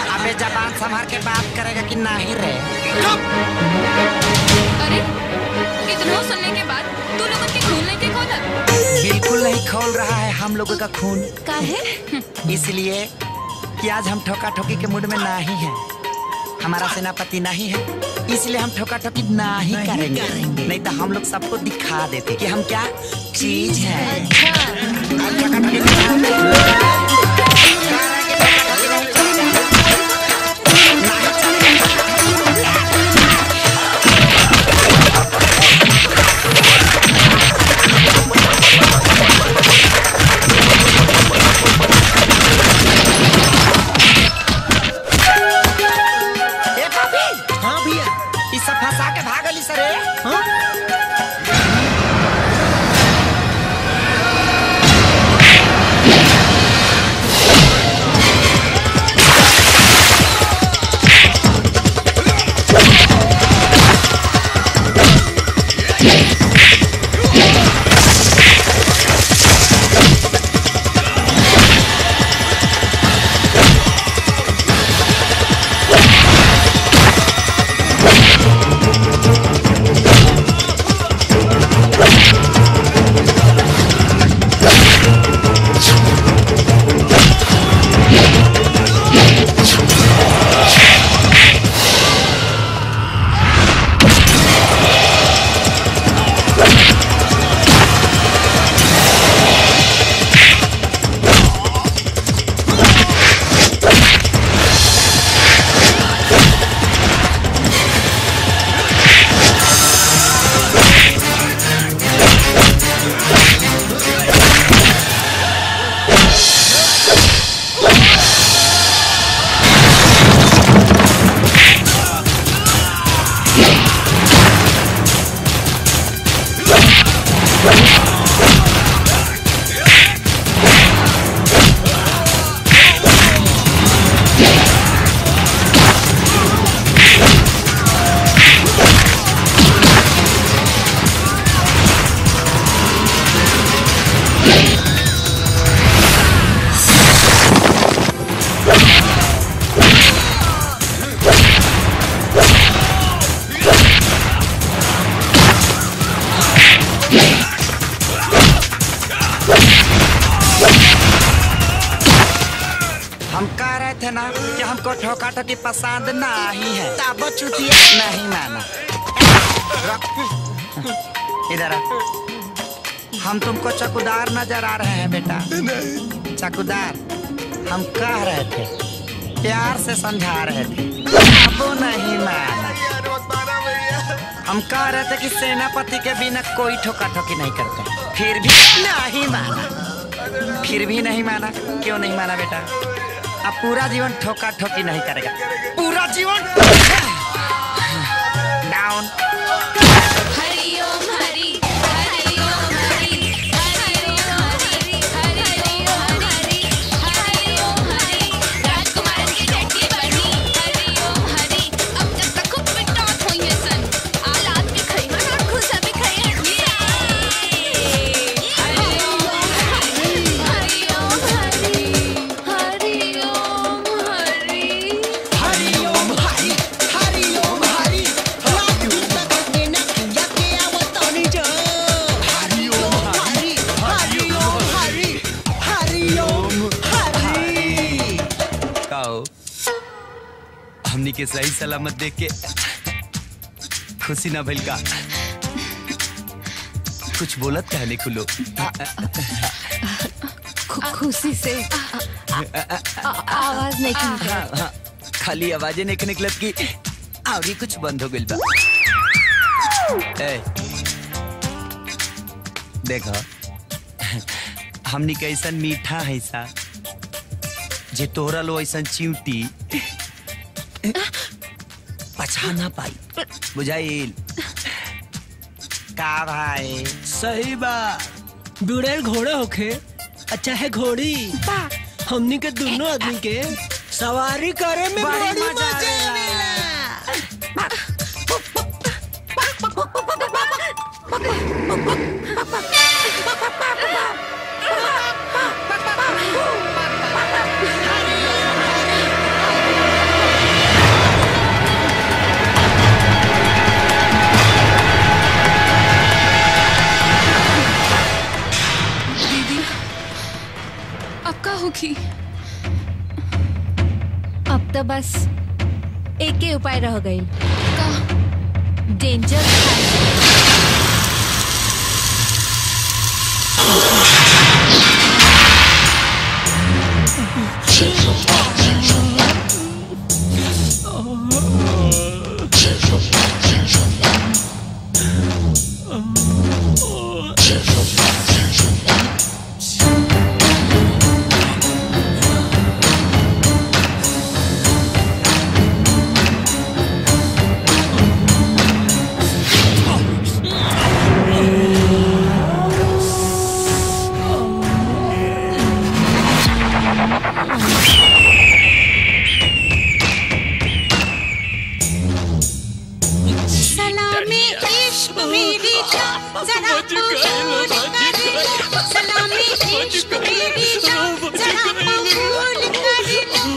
अबे जबान संभाल के बात करेगा कि नहीं रे? अरे इतना सुनने के बाद तू लोगों के खून लेके खोला? बिल्कुल नहीं खोल रहा है हम लोगों का खून। काहे? इसलिए कि आज हम ठोका ठोकी के मूड में नहीं है। हमारा सेनापति नहीं है, इसलिए हम ठोका ठोकी नहीं करेंगे। नहीं तो हम लोग सबको दिखा देते कि हम क्या चीज है। फंसा के भागली सरे। थे ना कि हमको ठोका ठोकी पसंद नहीं है, तब चुतिया नहीं माना। इधर हम तुमको चकुदार नजर आ रहे हैं बेटा। चकुदार हम कह रहे थे, प्यार से समझा रहे थे, अब नहीं माना। हम कह रहे थे कि सेनापति के बिना कोई ठोका ठोकी नहीं करते, फिर भी नहीं माना। फिर भी नहीं माना, क्यों नहीं माना बेटा? अब पूरा जीवन ठोका ठोकी नहीं करेगा, पूरा जीवन डाउन। हरिओम हरि हरिओम हरि हरिओम हरि हरिओम हरि हरिओम हरि राजकुमार की टट्टी बनी हरिओम हरि। अब जब तक खूब पिटात हुई है सन आलात भी खई मन और खुशा भी खई है। हरिओम हरि हरिओम हरि हरिओम हरि हरिओम हरि हरिओम हरि लाजू तक के न किया के आवतानी जो हरिओम हरि हरिओम हरि हरिओम हरि। काओ हमनी के सही सलामत देख के खुशी ना भइल का? कुछ बोलत कहने खुलो। खुशी से आवाज नहीं निकलत। खाली आवाजें नहीं निकलत की आगे कुछ बंद हो गइल बा। ए, देखो हमनी के ऐसा मीठा है सा जे तोहरा लो ऐसा चिंटी पछा ना पाई, बुझाइल का भाई? सही बा। बुढ़ेल घोड़े होखे अच्छा है घोड़ी, हमनी के दोनों आदमी के सवारी करे में बड़ी मजा आवेला। दीदी अब का होगी? अब तो बस एक ही उपाय रह गई। डेंजर सलामी इश्क मेरी जान जरा कबूल कर लो। सलामी इश्क मेरी जान जरा कबूल कर लो। तुम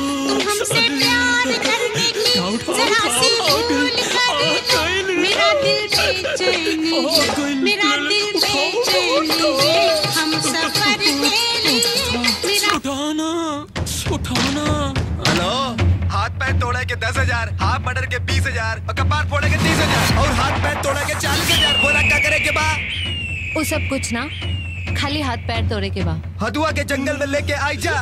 हमसे प्यार करने की जरा सी भूल कर लो। मेरा दिल बेचैन है, मेरा दिल बेचैन है। हम सफर के लिए मेरा उठाना। हेलो, हाथ पैर तोड़े के 10,000, हाथ मर्डर के 20,000 और कपार फोड़े के 30,000 और हाथ पैर तोड़े के 40,000। बोला क्या करे के बा? वो सब कुछ ना, खाली हाथ पैर तोड़े के बा। हदुआ के जंगल में लेके आई जा।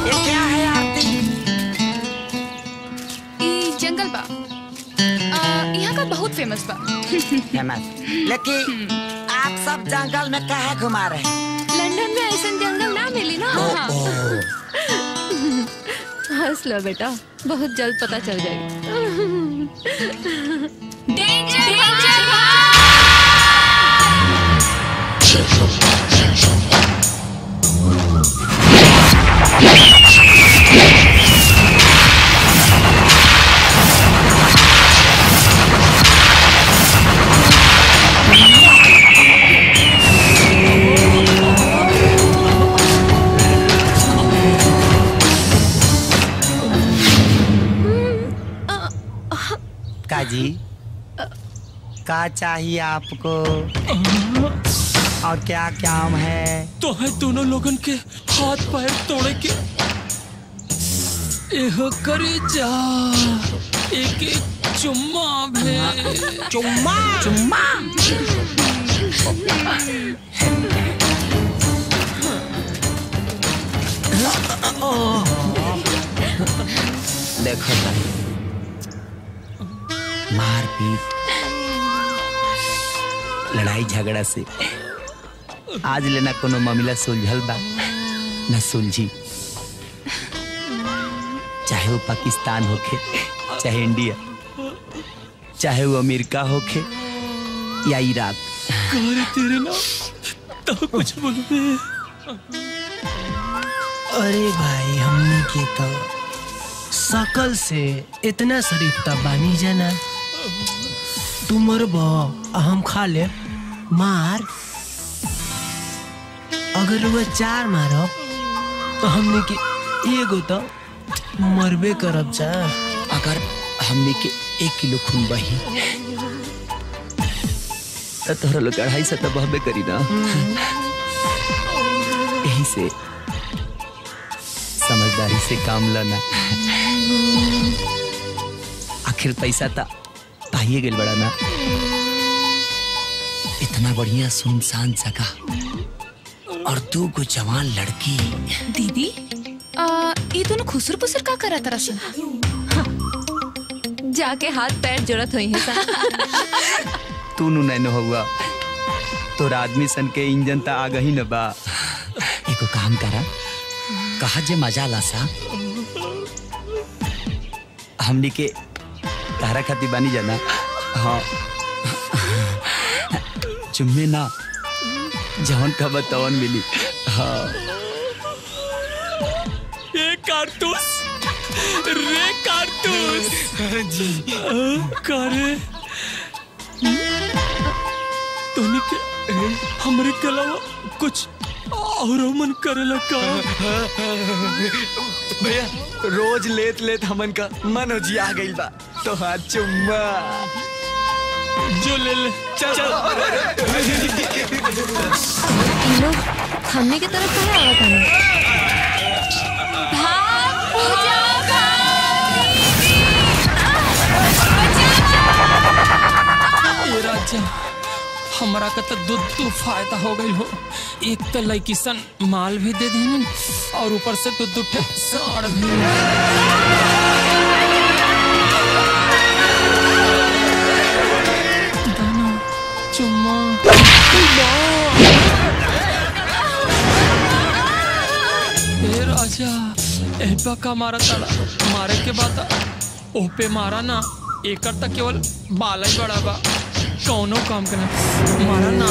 ये क्या है आरती? ई जंगल बा, यहाँ का बहुत फेमस बा। फेमस? लेकिन आप सब जंगल में काहे घुमा रहे हैं? लंदन में ऐसा जंगल ना मिली ना। हंस लो बेटा, बहुत जल्द पता चल जाएगी। काजी, का चाहिए आपको और क्या काम है? तो है दोनों लोगन के हाथ पैर तोड़े के एहो करे जा, एक एक चुम्मा भे। चुम्मा चुम्मा देखो मारपीट लड़ाई झगड़ा से आज लेना कोनो मामला सुलझल बा न सुलझी। चाहे वो पाकिस्तान होखे, चाहे इंडिया, चाहे वो अमेरिका होखे या इराक। तेरे ना तो कुछ बोलबे। अरे भाई हमने के तो सकल से इतना शरीफ तब बानी जाना। तू मरबो हम खा ले मार। अगर वो 4 मारो तो हमने के एगो तो मरबे करब जा। अगर हमने के 1 किलो खून बही तो तोहरा लोग 250 तो बहबे करी ना। यही से समझदारी से काम लेना। आखिर पैसा तो पाइए गेल बड़ा ना। इतना बढ़िया सुनसान जगह और 2 गो जवान लड़की। दीदी ये दोनों खुसर पुसर का करा तरह से जाके हाथ पैर जरूरत हुई है। तू नु नहीं हुआ तोरा आदमी सन के इंजन ता आ गई न बा। एको काम करा कहा जे मजा ला सा हमनी के तारा खाती बानी जाना। हाँ चुम्मे ना जवन का बतावन मिली। हाँ ये कारतूस रे कारतूस जी करे तोनी के हमरे के अलावा कुछ और मन करे लगा। भैया रोज लेत लेत हमन का मन हो जी आ गइल बा तो हाथ चुम्मा जो ले ले चल लोग हमने की तरफ कहाँ आ रहा था? राजा हमारा का तो दूध फायदा हो गई हो। एक तो लड़की सन माल भी दे देन और ऊपर से दूध साड़ भी। दाना चुम्मा ए राजा एबा का मारा ताला मारे के बाद ओपे मारा ना एकर तक केवल बाला ही बड़ा बा। कौनो काम करना मारा ना।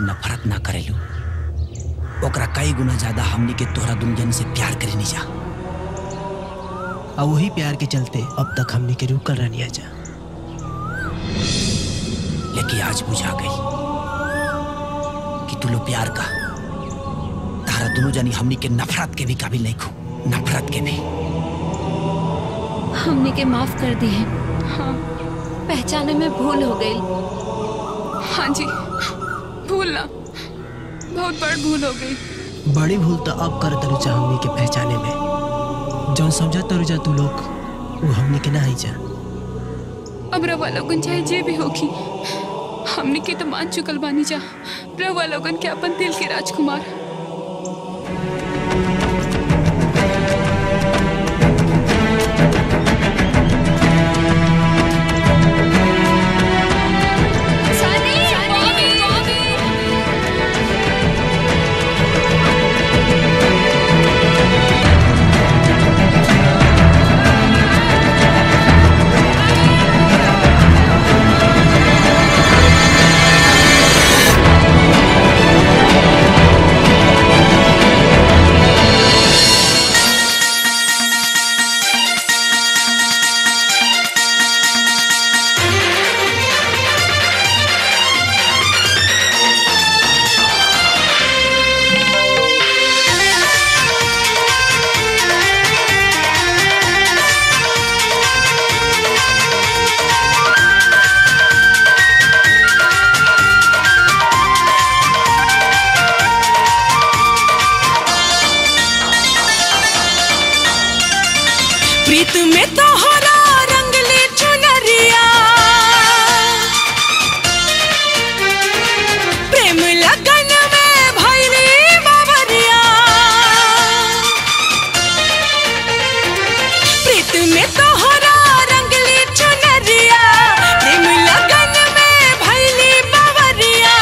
से नफरत ना करेलू ओकरा कई गुना ज्यादा हमनी के तोहरा दुनिया से प्यार करे नहीं जा। और वही प्यार के चलते अब तक हमनी के रुकल रहनी जा। लेकिन आज बुझा गई कि तू लो प्यार का तारा दोनों जानी हमनी के नफरत के भी काबिल नहीं खो, नफरत के भी। हमने के माफ कर दी है। हाँ, पहचाने में भूल हो गई। हाँ जी, भूल ना, बहुत बड़ भूल हो गई। बड़ी भूल तो अब कर तरुजा हमनी के पहचाने में। जौन समझा तरुजा तू लोग वो हमनी के ना ही जा। अब रवा लोगन चाहे जे भी होगी हमनी के तो मान चुकल बानी जा। रवा लोगन के अपन दिल के राजकुमार। प्रीत में तोहरा रंगली चुनरिया, प्रेम लगन में भैरी बाबरिया। प्रीत में तोहरा रंगली चुनरिया, प्रेम लगन में भैरी बाबरिया।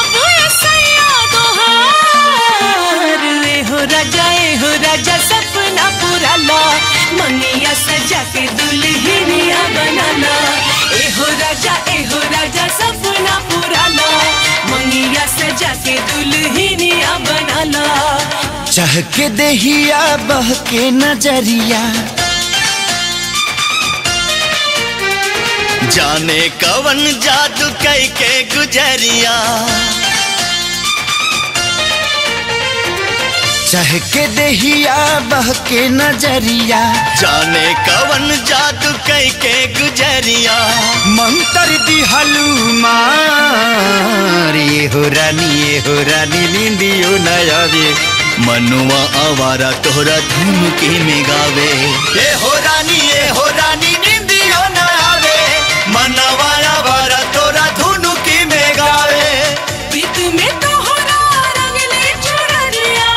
अब सैया तोहार हो राजा सपना पूरा ला, मंगिया सजा के दुल्हनिया बनाना। एहो राजा सपना पूरा ला, मंगिया सजा के दुल्हनिया बनाना। चाह के दहिया बह के नजरिया, जाने कवन जादू कई के गुजरिया। चाह के दहिया बह के नजरिया, जाने कवन जादू कई के गुजरिया। मंतर दी हलूमार ये हो रानी नींदियो न आवे। मनुआ आवारा तोहरा धुन के में गावे। ये हो रानी नींदियो न आवे। मनवा आवारा तोरा धुन के में गावे। प्रीत में तोहरा रंगली चुनरिया,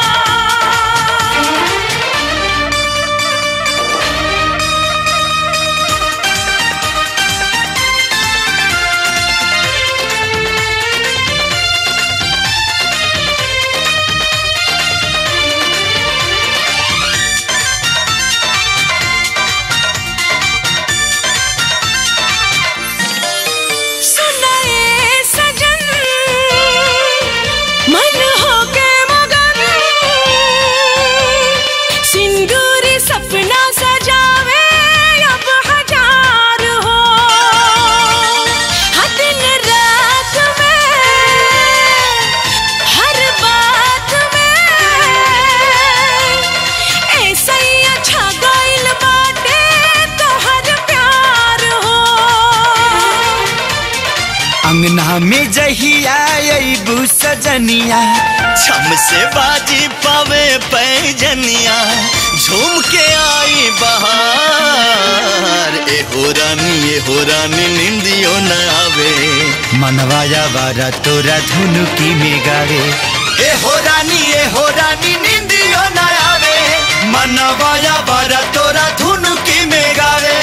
अंगना में जहिया अबू सजनिया, छम से बाजी पावे पैजनिया। झूम के आई बहार, एहो रानी निंदियो न आवे। मनवाया वारा तोरा धुनुकी में गावे। एहो रानी निंदियो न आवे। मनवाया वारा तोरा धुनुकी में गावे।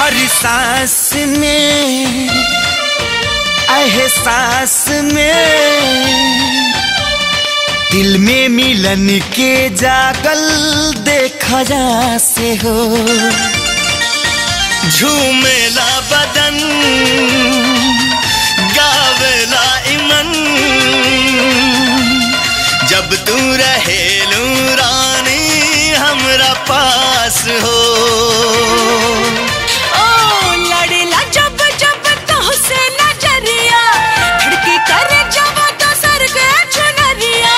हर सांस में एहसास में दिल में मिलन के जागल देखा जा से हो झूमेला बदन गावेला इमन जब तू रहेलू रानी हमरा पास हो ओ लड़ेला जब जब तोहसे नजरिया खिड़की करे जब तो सर के चुनरिया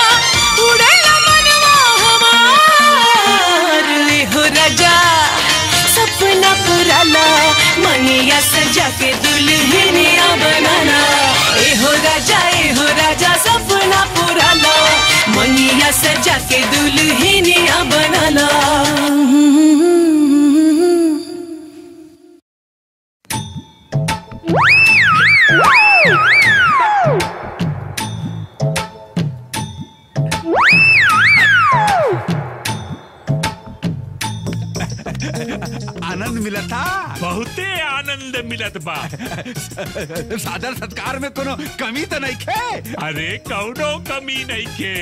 उड़ेला मनवा हमार हो राजा सपना पुराना मनिया सजा के दुल्हनिया बनाना ए हो राजा सपना पुराना मनिया सजा के दुल्हनिया बनाना आनंद मिला था बहुते आनंद मिलत बा सादर सत्कार में कोनो कमी तो नहीं खे अरे कौनो कमी नहीं खे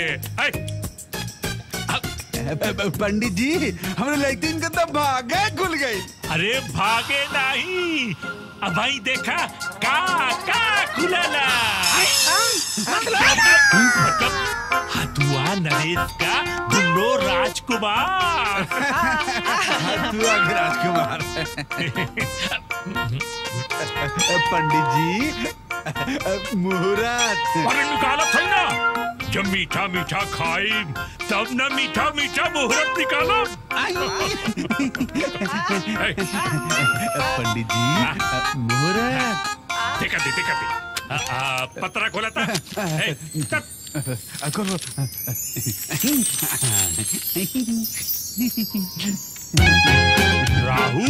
पंडित जी हमने लगती इनका तो भागे खुल गई अरे भागे नहीं अब भाई देखा का खुलला मतलब हथुआ नरेश का दुल्लो राजकुमार हथुआ के राजकुमार पंडित जी मुहूर्त अरे निकाला था ना जब मीठा मीठा खाई तब न मीठा मीठा मुहूर्त निकाला पंडित जी मुहूर्त देखा पतरा खोला था राहु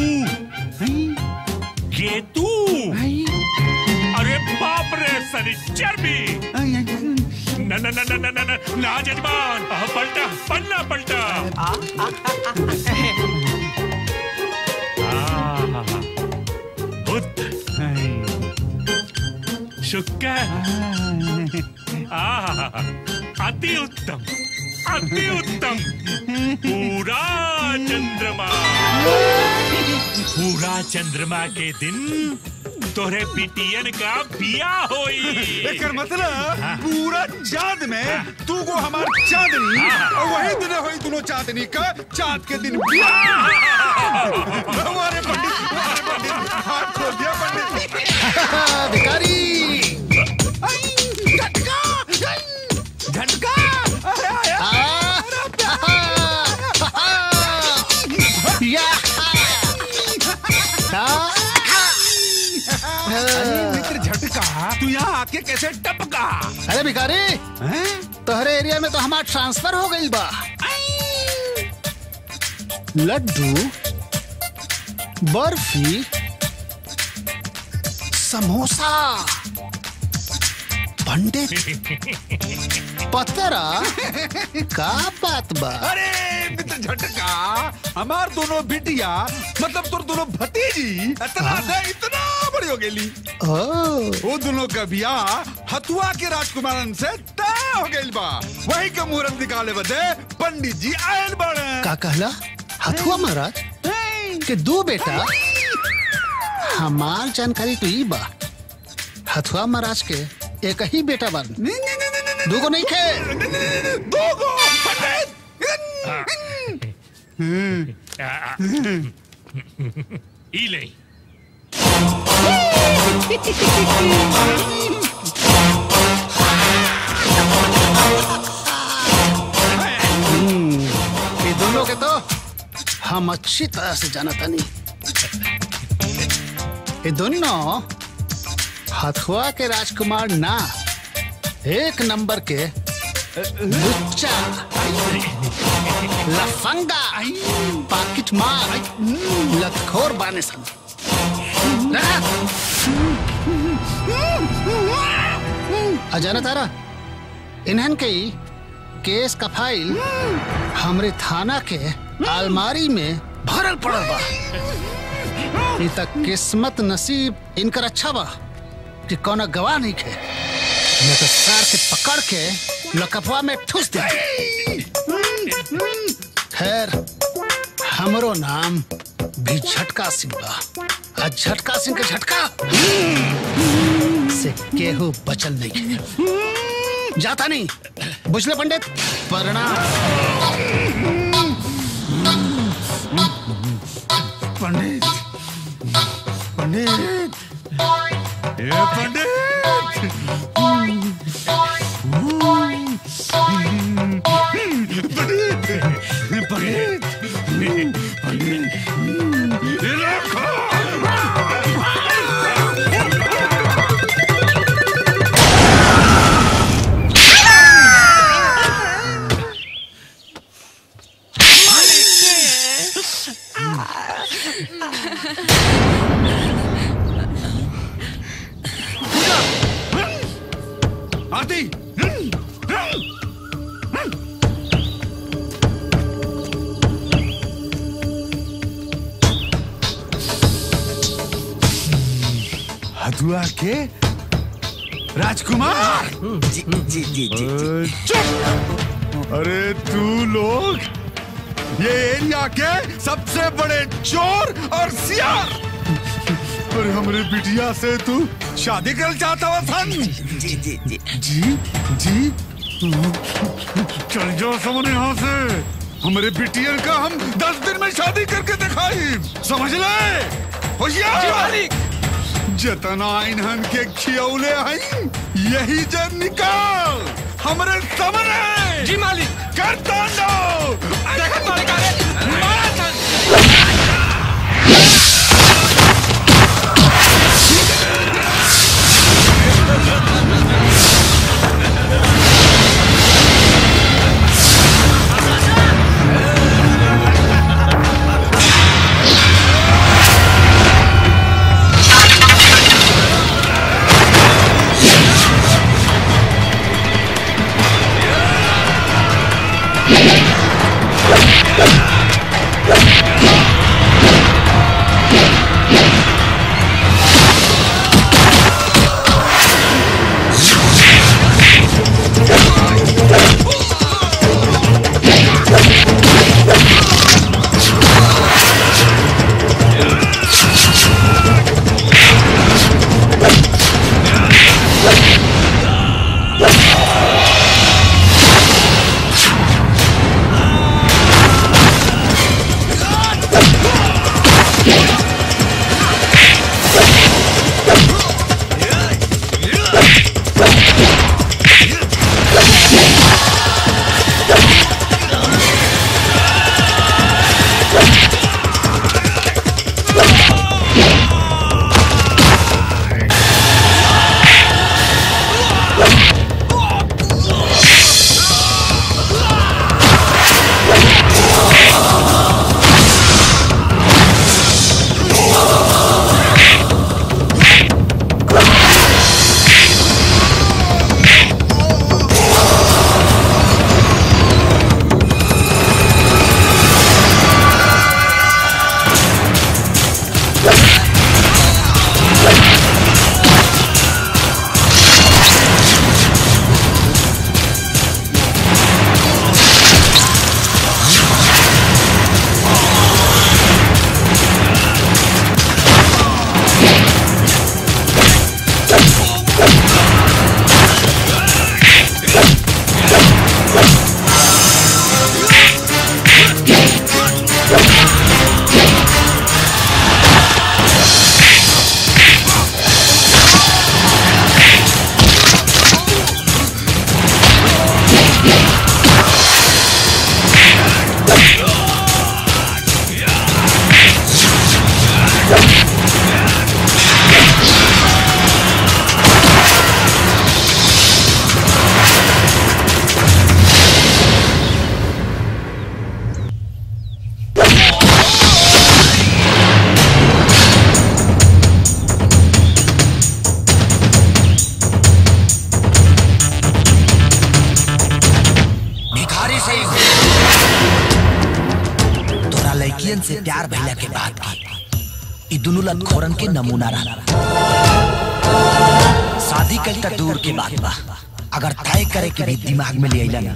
केतु अरे बाप रे शनिचर भी ना जजमान पलटा पलटा बुध शुक्र अति उत्तम पूरा चंद्रमा के दिन तोरे पिटियन का बिया होई एकर मतलब पूरा चांद में तू को हमार चांदनी और वही दिन होई दोनों चांदनी का चांद के दिन बिया हमारे पंडित हाथ खोल दिया पंडित भिखारी झटका मित्र झटका तू यहाँ आके कैसे टपका अरे भिखारी तोहरे एरिया में तो हमारा ट्रांसफर हो गई बा लड्डू बर्फी समोसा पंडित पतरा का बात बा अरे मित्र झटका हमार दोनों बिटिया मतलब तुर दोनों भतीजी इतना बड़ी हो गई वो दोनों का ब्याह हथुआ के राजकुमारन से तय हो गई बा वही का मुहूर्त निकाले बदे पंडित जी आयल बड़े का कहला हथुआ महाराज के दो बेटा हमार जानकारी तो ई बा हथुआ महाराज के एक ही बेटा बन दूगो नहीं खे दूगो ई ले ये दोनों के तो हम अच्छी तरह से जाना था नहीं ये दोनों हथुआ के राजकुमार ना एक नंबर के लुच्चा लफंगा पाकिट मार लतखोर बाने सन अजाना तारा इन्हन के केस का फाइल हमरे थाना के अलमारी में भरल पड़ल बा ई तक किस्मत नसीब इनकर अच्छा बा कि कौन गवाह नहीं खे, न तो सार के पकड़ के लकपवा में ठूस दे। खैर हमरो नाम भी झटका सिंह बा। आज झटका सिंह के झटका से केहू बचल नहीं खे। जाता नहीं बुझले पंडित, प्रणाम। पंडित पंडित ए पंडित पंडित पंडित आरती हथुआ के राजकुमार। जी जी जी जी चुप। अरे तू लोग ये एरिया के सबसे बड़े चोर और सियार, और हमरे बिटिया से तू शादी कर चाहता हुआ था। जी जी जी जी जी चल जाओ समझ यहाँ से। हमारे बिटिया का हम 10 दिन में शादी करके दिखाई, समझ ले होशियार। जतना इन्हन के खियौले हैं यही जन निकाल हमारे सामने। जी मालिक। कर तांडव। देखत मालिक से प्यार भइला के बाद भी ई दोनों लतखोरन के नमूना रहा। शादी कल तक दूर के बात बा, अगर तय करे के भी दिमाग में ले आइला ना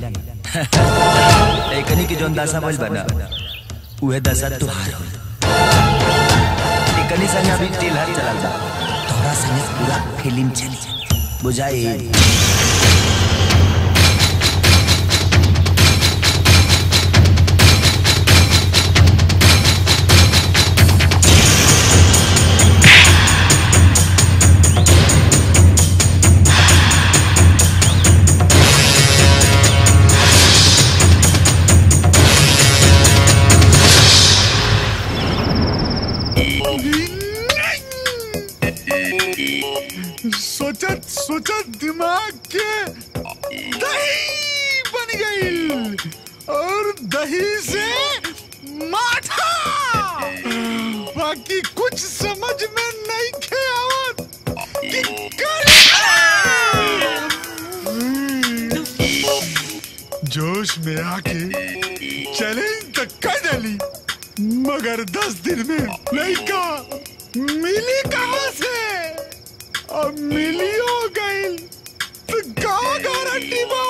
एकनी के जोन दशा बज बना उहे दशा तुहार हो। एकनी संग अभी टिलहर चलल बा, तोरा संग पूरा फिल्म चली बुझाई। सोचत दिमाग के दही बन गई और दही से माठा। बाकी कुछ समझ में नहीं खे आवत कि जोश में आके चैलेंज तक कर डाली, मगर 10 दिन में लड़का मिली कहां से? अब मिली हो गई तो का गारंटी बा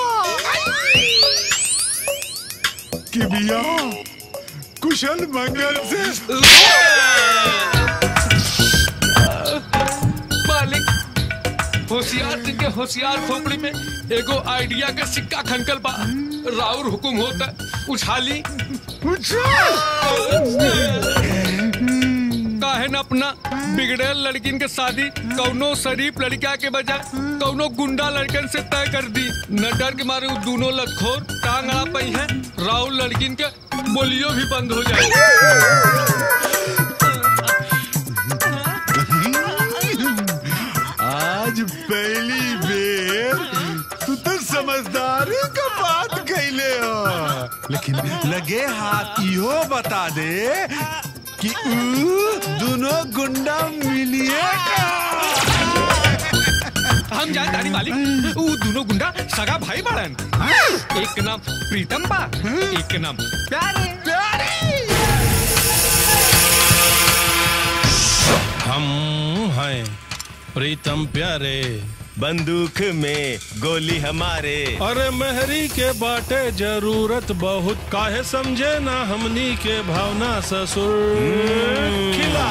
कि बिया कुशल मंगल से? मालिक होशियार दिन के होशियार खोपड़ी में एगो आइडिया का सिक्का खनकल बा। राउर हुकुम होता उछाली काहे न अपना बिगड़ेल लड़किन के शादी कौनो शरीफ लड़का के बजाय कौनो गुंडा लड़कन से तय कर दी। न डर के मारे वो दोनों लतखोर टांग अड़ा पई है, राउर लड़किन के बोलियो भी बंद हो जाए। आज पहली बेर तू तो समझदारी का बात कहले हो, लेकिन लगे हाथ इहो बता दे कि दोनों गुंडा मिलिए। हम जाए दाढ़ी मालिक, वो दोनों गुंडा सगा भाई बाड़न। एक नाम प्रीतम बा, एक नाम प्यारे। हम हैं प्रीतम प्यारे, बंदूक में गोली हमारे। अरे मेहरी के बाटे जरूरत बहुत, काहे समझे ना हमनी के भावना ससुर खिला।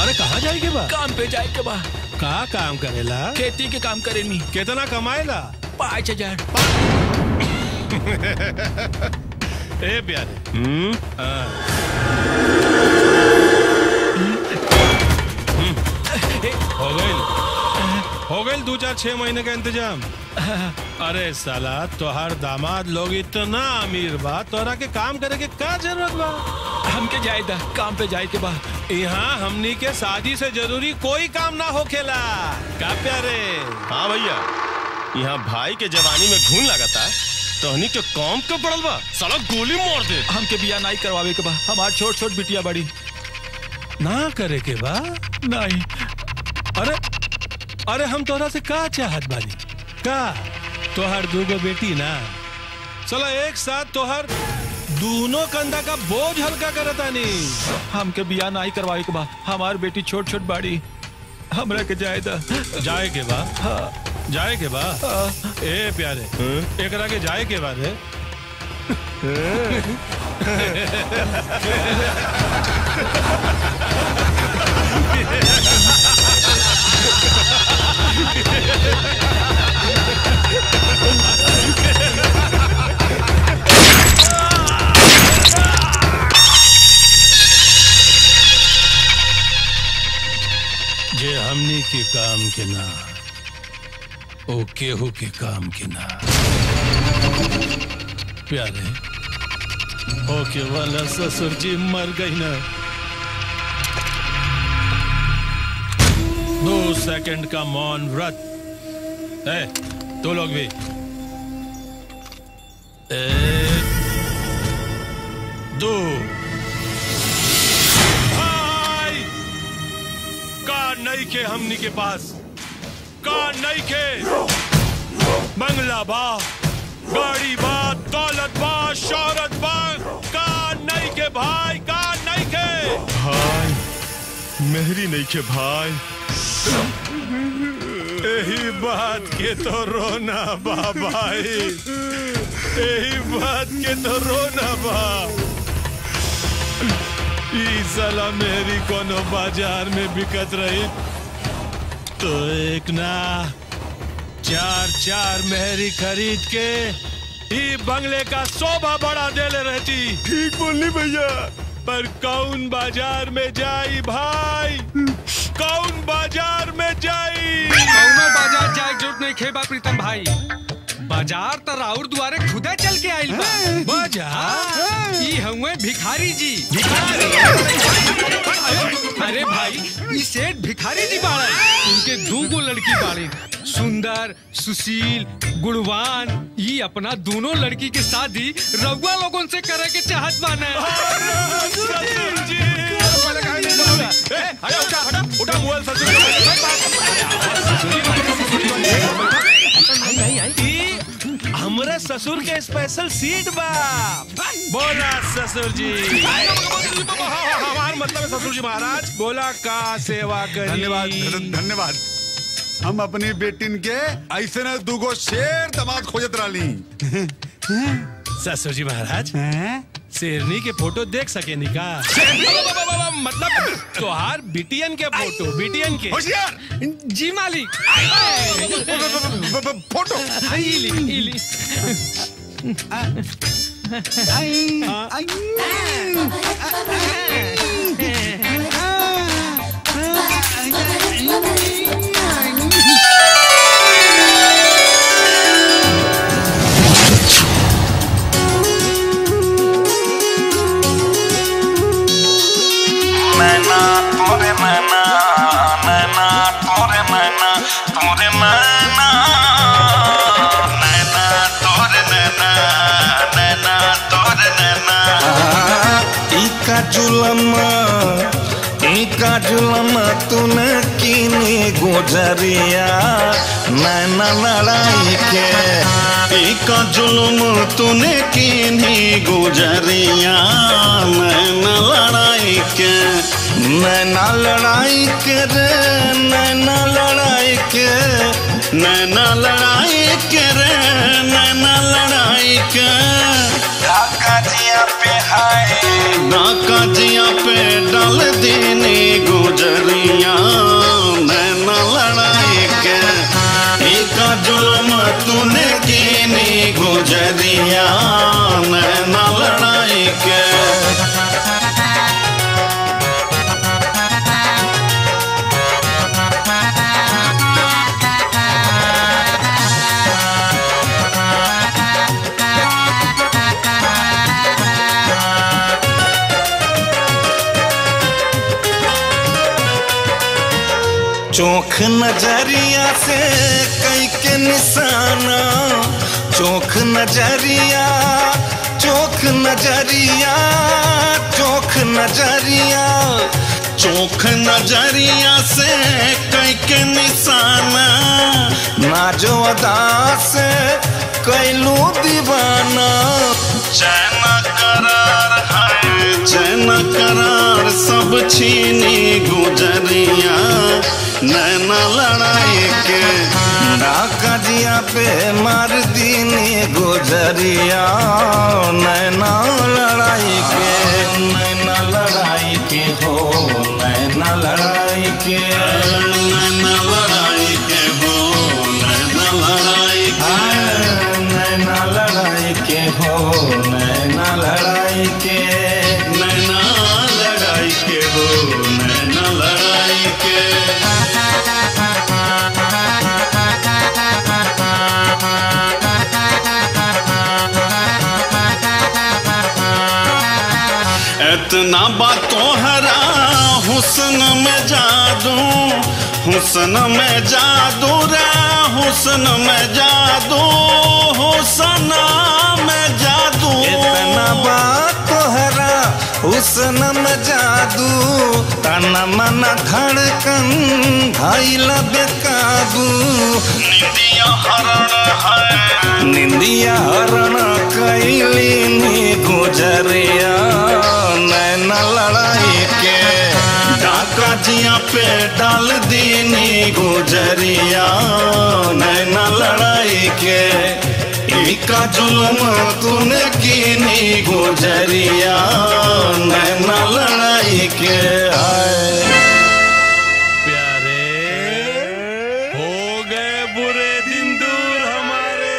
अरे कहाँ जाए के बा? काम पे जाए के बा। का काम करेला? खेती के काम करेनी। कितना कमाएला? 5000। ए प्यारे हो गई 2-4-6 महीने का इंतजाम। अरे साला तोहार दामाद लोग इतना अमीर बा, तोरा के काम करे के का जरूरत बा? हमके जायदा काम पे जाए के बा। यहाँ हमनी के शादी से जरूरी कोई काम ना होखेला का प्यारे? हाँ भैया, यहाँ भाई के जवानी में घून लगाता है, तोहनी के काम के पड़ल बा, साला गोली मार दे। हमके बिया नहीं करवावे के बा, हमार छोट छोट बिटिया बड़ी। ना करे के बा? नहीं। अरे हम तोरा से का चाहत बानी? का तोहर 2 बेटी ना, चला एक साथ तोहर दोनों कंधा का बोझ हल्का करतानी। हमके बिया नहीं करवावे के बा, हमार बेटी छोट छोट बाड़ी, हमरा के जायदा। जाए के बा? हाँ। जाए के बा? ए प्यारे एकरा के जाए के बाद है? जे हमनी के काम के ना, ओ केहू के काम के ना। प्यारे ओके वाला ससुर जी मर गई ना, 2 सेकंड का मौन व्रत। तो लोग भी 1 2 भाई का नहीं के हमनी के पास का नहीं के बंगला बा, गाड़ी बा, दौलत बा, शोहरत बा, का नहीं के भाई, का नहीं के भाई मेहरी नहीं के भाई। यही बात के तो रोना बा भाई, यही बात के तो रोना बा। ई साला मेरी कोनो बाजार में बिकत रही तो एक ना चार मेहरी खरीद के ई बंगले का शोभा बढ़ा देले रहती। ठीक बोली भैया। पर कौन बाजार में जाई भाई, कौन बाजार में जाई? कौनो बाजार जाए जरूरत नहीं खेबा प्रीतम भाई। बाजार तो राउर द्वारे खुदा चल के आइल बा। बाजार ई हुए भिखारी जी। अरे भाई ई सेठ भिखारी जी बाड़न, उनके 2 गो लड़की बाड़ी, सुंदर, सुशील, गुणवान। ई अपना दोनों लड़की के शादी रउआ लोगों से करे के चाहत बाने। हमरे ससुर के स्पेशल सीट बा। बोला ससुर जी। हमार मतलब है ससुर जी महाराज। बोला का सेवा करी। धन्यवाद धन्यवाद। हम अपनी बेटिन के ऐसे न 2 गो शेर दामाद खोजत रही। ससुर जी महाराज शेरनी के फोटो देख सके नी का? मतलब तोहार बिटियन के फोटो, बिटियन के। होशियार जी मालिक। फोटो इली जुलमा तूने कीनी गुजरिया नैना लड़ाई के। इका जुलम तूने कीनी गुजरिया नैना लड़ाई के। नैना लड़ाई के रे नैना लड़ाई के, नैना लड़ाई के रे नैना लड़ाई के। डाकाजिया पे डाल देने गुजरिया नैना लड़ाई के। एका जुल्म तूने कीनी गुजरिया नैना लड़ाई के। चोख नजरिया से कई के निशाना, चोख नजरिया, चोख नजरिया, चोख नजरिया, चोख नजरिया से कई के निशाना। नाजो अदा से कैलू दीवाना। चैन करार है चैन करार सब छीनी गुजरिया नैना लड़ाई के। डाकाजिया पे मार दीनी गुजरिया नैना लड़ाई के। नैना लड़ाई के हो नैना लड़ाई के, नैना लड़ाई के हो नैना लड़ाई के। नैना लड़ाई के हो नैना लड़ाई के, नैना लड़ाई के हो नैना लड़ाई के। इतना बातों हरा हुस्न में जादू, हुस्न में जादू रे हुस्न में जादू, हुस्न में जादू। इतना बातों हरा हुस्न में जादू तन मन धड़कन भइल बेकाबू निंदिया हरण कैली नी गुजरिया नैन लड़ाई के डाका जिया पे डाल दीनी गुजरिया नैन लड़ाई के इका जुल्म तूने कीनी गुजरिया नैना लड़ाई के आए प्यारे हो गए बुरे दिन दूर हमारे।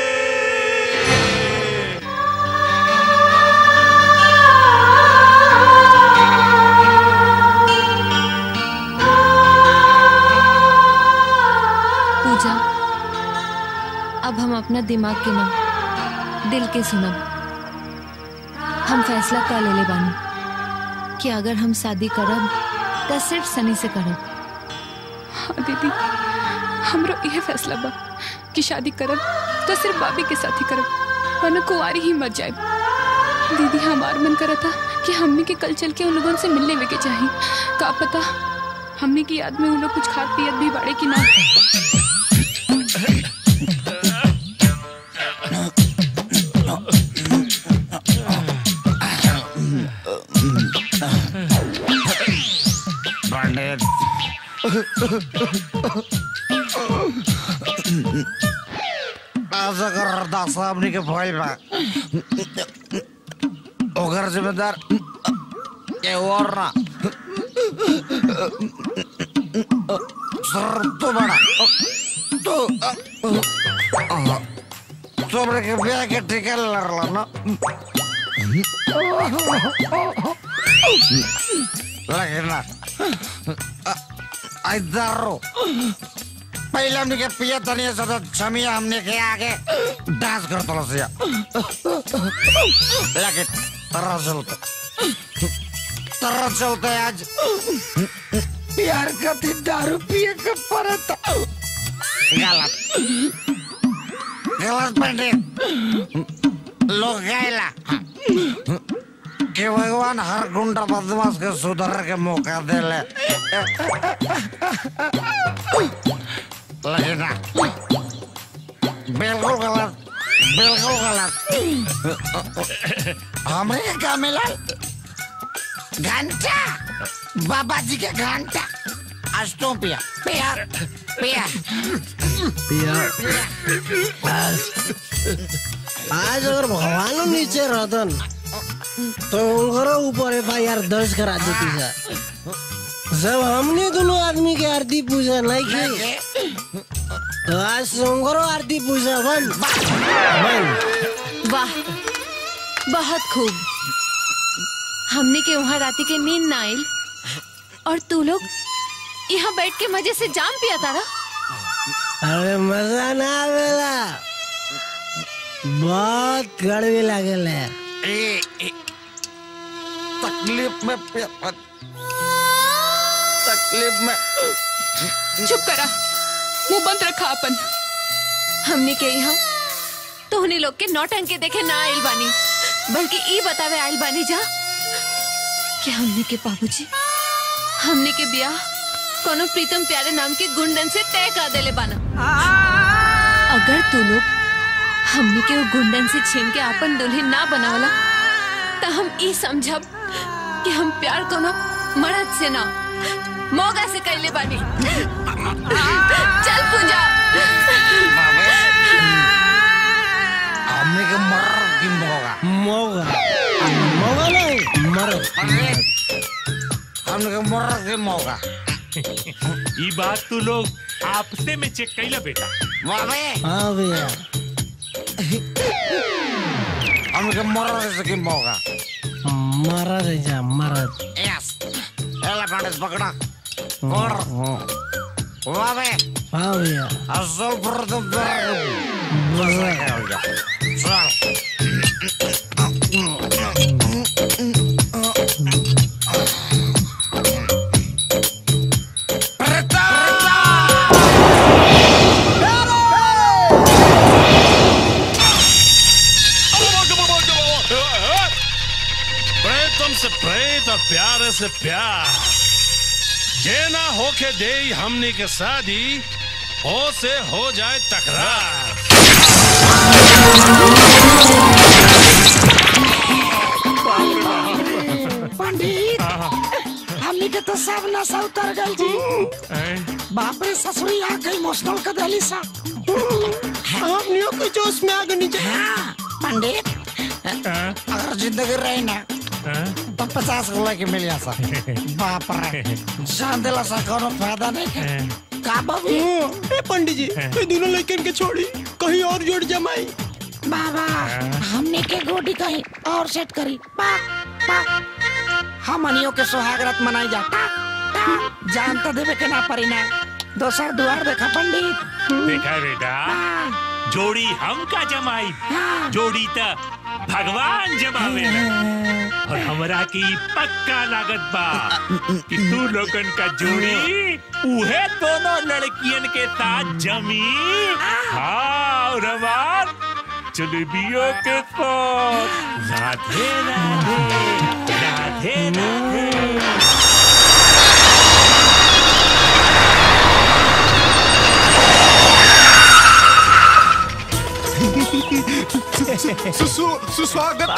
पूजा, अब हम अपना दिमाग के ना दिल के सुनब। हम फैसला कर ले बानी कि अगर हम शादी करब तो सिर्फ सनी से करब। हाँ दीदी, हमरो यह फैसला बा कि शादी करब तो सिर्फ बाबी के साथ ही करब, वरना कुंवारी ही मर जाए। दीदी हमार मन करा था कि हमने के कल चल के उन लोगों से मिलने वे के चाहिए। का पता हमने की याद में उन लोग कुछ खाद पियत भी बाड़े की ना। साहब ने के फॉइल बा ओकर जिम्मेदार के और ना सर तो बड़ा तो बड़े के ब्याह के टिकट लड़ला ना लेकिन ना इधर पहले हमने के पिया तनिया से छमिया हमने के आगे डांस कर तो लसिया लेकिन तरह चलते आज प्यार का थी दारू पिए के परत गलत पंडित लोग गैला कि भगवान हर गुंडा बदमाश के सुधर के मौका दे ले लेकिन ना बिल्कुल गलत, बिल्कुल गलत। हमें क्या मिला? घंटा, बाबा जी के घंटा। आज तो पिया पिया पिया पिया आज अगर भगवान नीचे रहतन तो उनका ऊपर FIR दर्ज करा देती है। जब हमने दोनों आदमी के आरती पूजा नहीं की तो आज सोमवार आरती पूजा बन वाह, बहुत खूब। हमने के वहाँ राती के नींद ना आइल और तू लोग यहाँ बैठ के मजे से जाम पिया तारा। अरे मजा ना आवेला, बहुत कड़वी लागल है। तकलीफ में तकलीफ में चुप करा, मुंह बंद रखा अपन। हमने के यहाँ तो उन्हीं लोग के नौटंकी देखे ना आइल बानी, बल्कि ई बतावे आइल बानी जा कि हमने के बाबूजी हमने के ब्याह कोनो प्रीतम प्यारे नाम के गुंडन से तय कर देले बाना। अगर तू लोग हमने के वो गुंडन से छीन के अपन दुल्हन ना बनावला तो हम ई समझब कि हम प्यार कोनो मर्द से ना मोगा से कैले बानी। चल पूजा। हमने के मर्द की मोगा मोगा मोगा नहीं मर्द, हमने के मर्द की मोगा। ये बात तू लोग आपसे में चेक कैला बेटा। हाँ भैया, हमने के मर्द की मोगा। मर्द है जा मर्द। यस, एला कांडेस पकड़ा और वाह बे, हाँ भैया, असल प्रथम मजा हो गया। चल से प्रेत और प्यारे से प्यार जे ना होके दे हमनी के शादी हो से हो जाए तकरार। पंडित हमनी के तो सब नशा उतर गई जी। बाप रे ससुरी आ गई इमोशनल कर देली सा। हमनियों के जोश में आ गई नीचे। पंडित अगर जिंदगी रही ना तो 50 गोला के मिल जा। बाप रे जान दिला सा कोनो फायदा नहीं का बाबू। ए पंडित जी ये दोनों लड़कन के छोड़ी कहीं और जोड़ जमाई। बाबा हमने के गोडी कहीं और सेट करी। हम अनियों के सुहागरात मनाई जाता जान तो देवे के ना परी ना। दोसर दुआर देखा पंडित। देखा बेटा जोड़ी हम का जमाई जोड़ी त भगवान जमावे और हमरा की पक्का लागत बा कि तू लोगन का जोड़ी उहे दोनों लड़कियन के साथ जमी। हाँ और हमार जलेबियों के साथ। राधे राधे राधे राधे। सुस्वागत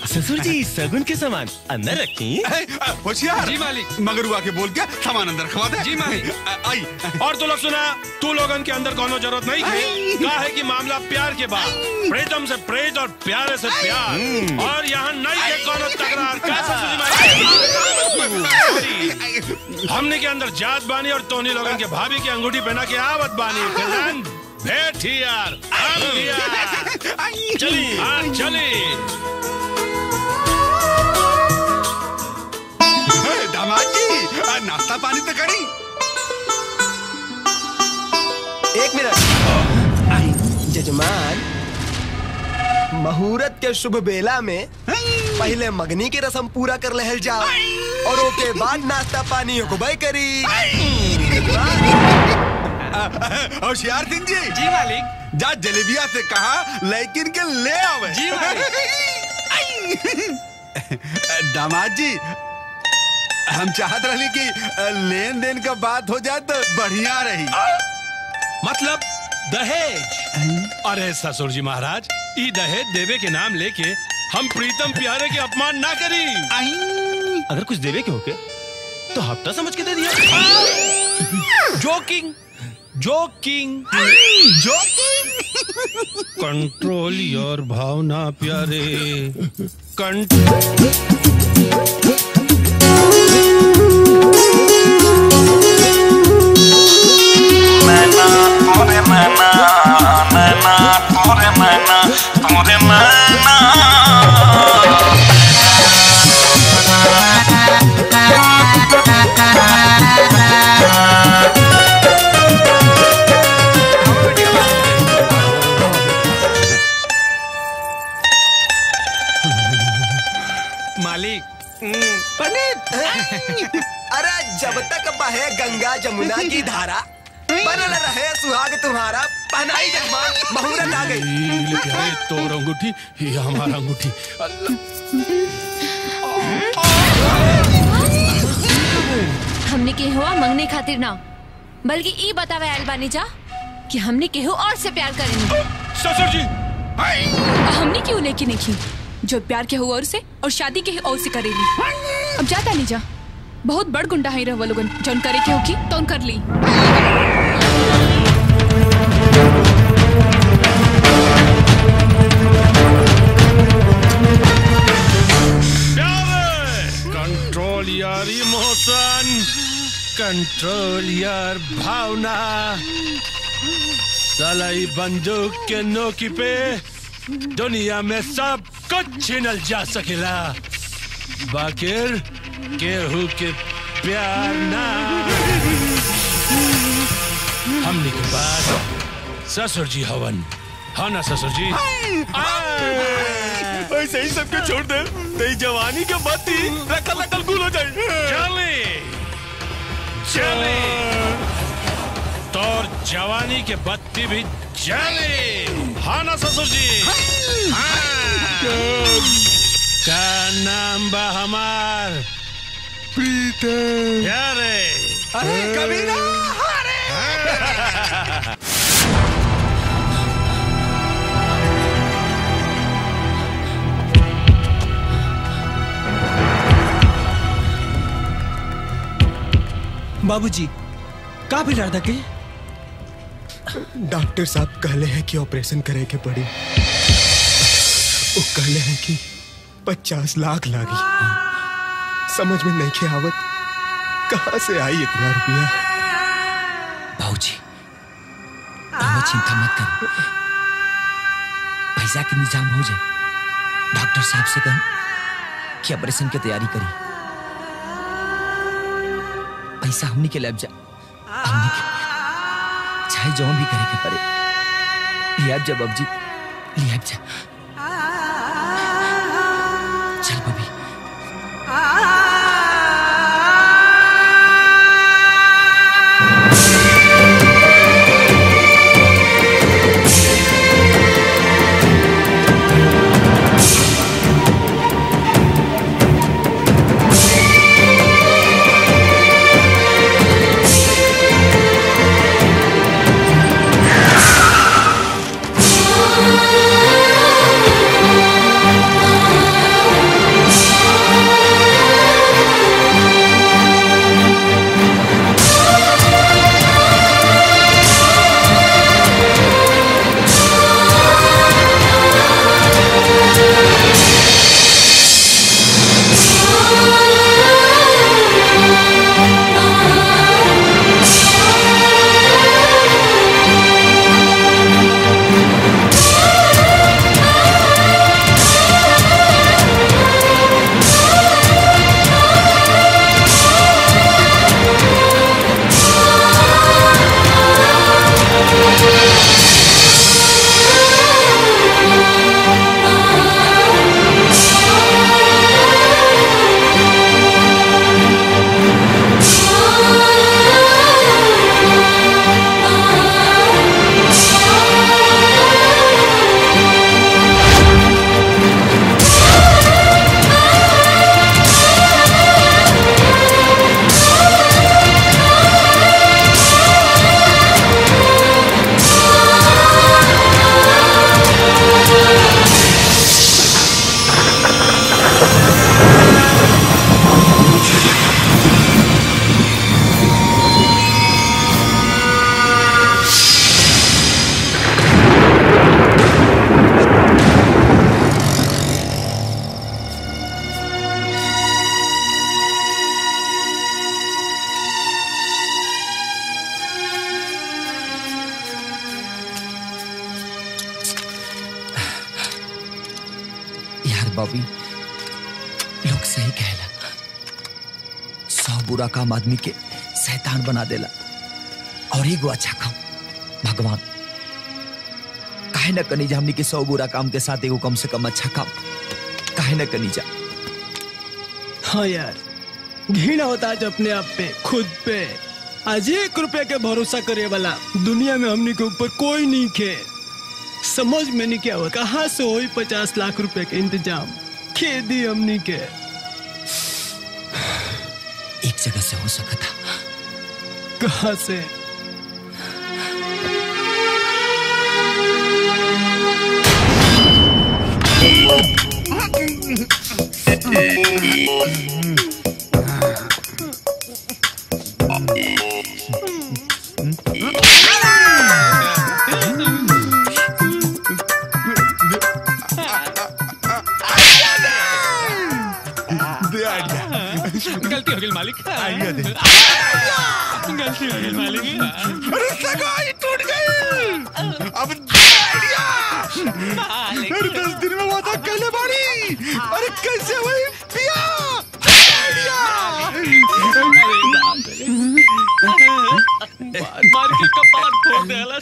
ससुर जी सगुन के सामान अंदर रखी। होशियार जी मालिक। मगरुआ के बोल के सामान अंदर खवा दे। जी मालिक। आई और तू लोग सुना तू लोगन के अंदर कोनो जरूरत नहीं है। क्या है कि मामला प्यार के बाद प्रीतम से प्रेत और प्यारे से प्यार और यहाँ नहीं है कोनो तकरार। क्या हमने के अंदर जात बानी और तोनी लोगन के भाभी की अंगूठी पहना के आवत बानी। फिलहाल बैठ यार चली। हाँ चली। दामाद जी नाश्ता पानी तो करी। एक मिनट जजमान मुहूर्त के शुभ बेला में पहले मगनी की रस्म पूरा कर लहल जाओ और ओके बाद नाश्ता पानी होबई करी। होशियार सिंह जी। जी मालिक। जा जलेबिया से कहा लेकिन के ले आवे। जी दामाद जी हम चाहत रही कि लेन देन का बात हो जाए तो बढ़िया रही। मतलब दहेज। अरे ससुर जी महाराज ई दहेज देवे के नाम लेके हम प्रीतम प्यारे के अपमान ना करी। अगर कुछ देवे के होके तो हफ्ता समझ के दे दिया। जोकिंग जोकिंग कंट्रोल योर भावना प्यारे। मैना तोरे मैना मैना तोरे मैना तोरे मैना। मालिक। पंडित अरे जब तक बहे गंगा जमुना की धारा बनल रहे सुहाग तुम्हारा। पहनाई जजमान मुहूर्त आ गई। प्यारे तोर अंगूठी ये हमारा अंगूठी। हमने के हुआ मंगने खातिर ना बल्कि ई बतावे आयल बानी जा कि हमने केहू और से प्यार करेंगे। ससुर जी हमने क्यों लेके नहीं जो प्यार के हुआ और से और शादी के और से करेली। अब जाता नहीं जा बहुत बड़ गुंडा है रह लोगन जौन करे के होगी तो कर ली। कंट्रोल यार इमोशन कंट्रोल यार भावना। सलाई बंदूक के नोकी पे दुनिया में सब कुछ छीनल जा सकेला बाकिर केहू के प्यार ना। हमने के बाद ससुर जी हवन हाँ ना ससुर जी। ऐसे ही सबके छोड़ दे तेरी जवानी के बाती रखल रखल गुल हो जाए। चले जले तोर जवानी के बत्ती भी जले। हाँ ना ससुर जी? हाँ। का नाम बा हमार? प्रीतम। क्या रे? अरे कबीरा हरे। बाबूजी का भी डर के डॉक्टर साहब कहले हैं कि ऑपरेशन करे के पड़ी। वो कहले हैं कि 50 लाख लागी। समझ में नहीं के आवत कहाँ से आई इतना रुपया। बाबूजी चिंता मत कर, पैसा के इंतजाम हो जाए। डॉक्टर साहब से कहें कि ऑपरेशन की तैयारी करी। पैसा हमनी के लग जा, हमनी के चाहे जो भी करे के पड़े लिया जा बाबूजी, लिया जा। चल बबी। बॉबी लोग सही कहला, 100 बुरा काम आदमी के शैतान बना देला और एगो अच्छा काम भगवान। काहे न कनी जा हमनी के 100 बुरा काम के साथ एगो कम से कम अच्छा काम काहे न कनी जा। हाँ यार, घृणा होता आज अपने आप पे, खुद पे। आज 1 रुपए के भरोसा करे वाला दुनिया में हमनी के ऊपर कोई नहीं खे। समझ में नहीं क्या हुआ, कहाँ से हुई 50 लाख रुपए के इंतजाम, खेती हमनी के। एक जगह से हो सका था, कहाँ से? गलती हो गई मालिक। आइडिया दे। गलती हो गई मालिक। अरे सगाई टूट गई। अब आइडिया। अरे 10 दिन में वादा कहले बाड़ी। अरे कैसे हुई पिया? मार के कपाट फोड़ देला।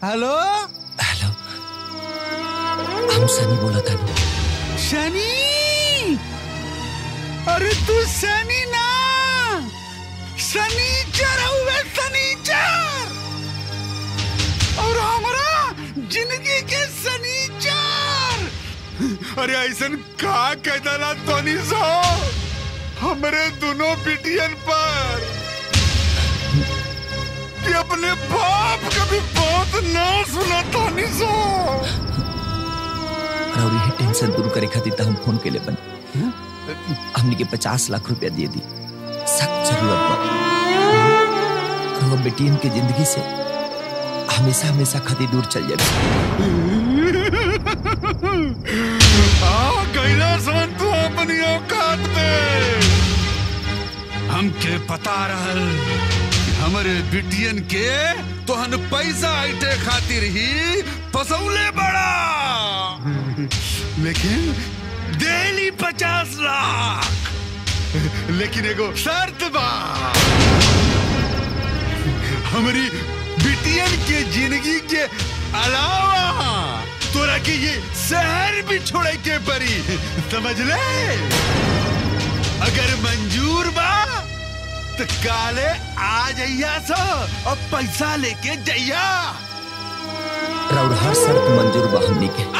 हेलो हेलो, हम सनी बोला था। शनि? अरे तू शनि ना, सनीचर हुए सनीचर और हमारा जिंदगी के सनीचर। अरे ऐसन का कहता ना तोनी सो हमरे दोनों बिटियन पर कि अपने बाप का भी बात ना सुना तोनी सो। और ये टेंशन दूर करे खातिर हम फोन के ले बन हमनी के 50 लाख रुपया दे दी सख्त जरूरत पर वो बेटियन की जिंदगी से हमेशा हमेशा खातिर दूर चल जाए। कैलाशवन तू अपनी औकात में हमके पता रहल हमारे बिटियन के तोहन पैसा ऐटे खातिर ही फसौले बड़ा लेकिन डेली 50 लाख। लेकिन एगो शर्त बा हमारी बिटियन के जिंदगी के अलावा तोरा के ये शहर भी छोड़े के परी समझ ले। अगर मंजूर बा तो काले आ जाइया सो और पैसा लेके जाइया। और हर शर्त मंजूर बा हमनी के।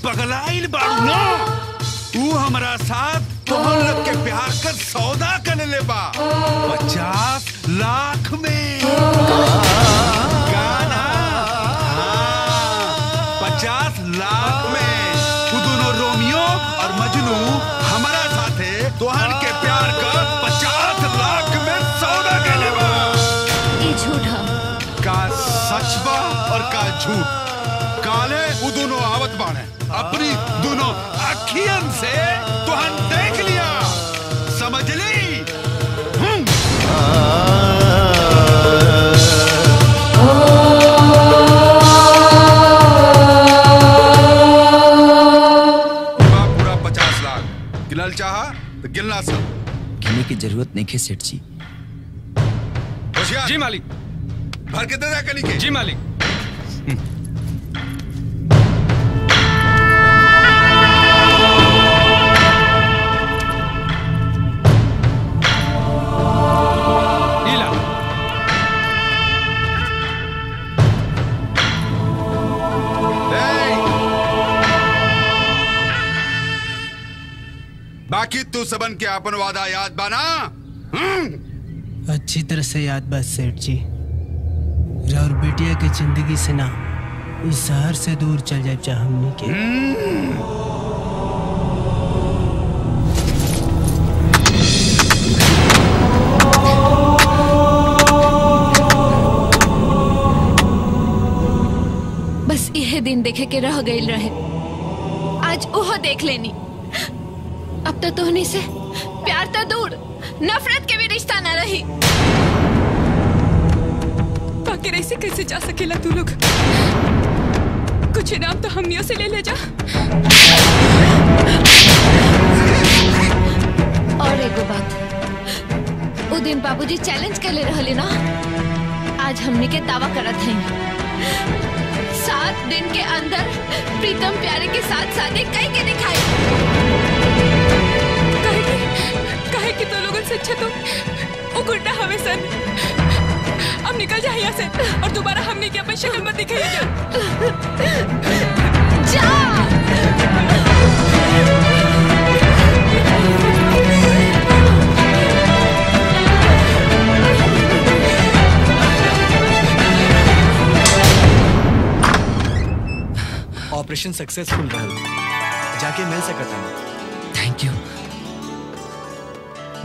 पगलाइल बाड़ू ना तू हमारा साथ तोहन लोग के प्यार का सौदा कर ले बा 50 लाख में गाना 50 लाख में तू दोनों रोमियो और मजनू हमारा साथे तोहन के प्यार का 50 लाख में सौदा कर ले बा। ये झूठा का सच बा और का झूठ काले वो दोनों आवत बाने अपनी दोनों अखियन से तुहन देख लिया समझ ली। पूरा 50 लाख गिनल चाहा तो गिनला सब गिनने की जरूरत नहीं है सेठ जी। जी मालिक। भर के दे दे कनी के। जी मालिक। बाकी तू सबन के अपन वादा याद बाना? अच्छी तरह से याद बा सेठ जी। और बेटिया के जिंदगी से ना इस शहर से दूर चल जाए चाहे हमनी के। बस यह दिन देखे के रह गई रहे आज ओह देख लेनी। अब तो तोहनी से प्यार तो दूर नफरत के भी रिश्ता न रही। बाकी ऐसे कैसे जा सकेला तू लोग? कुछ इनाम तो हमनियों से ले जा। और एगो बात वो दिन बाबूजी चैलेंज कर ले रहले ना आज हमने के दावा करत हैं 7 दिन के अंदर प्रीतम प्यारे के साथ शादी कई के दिखाई। कहे कि तो लोगों से अच्छा तो वो गुंडा हमें सन। अब निकल जा यहाँ से और दोबारा हमने की अपन शक्ल मत दिखाई जा। ऑपरेशन सक्सेसफुल रहल जाके मिल सकता है। थैंक यू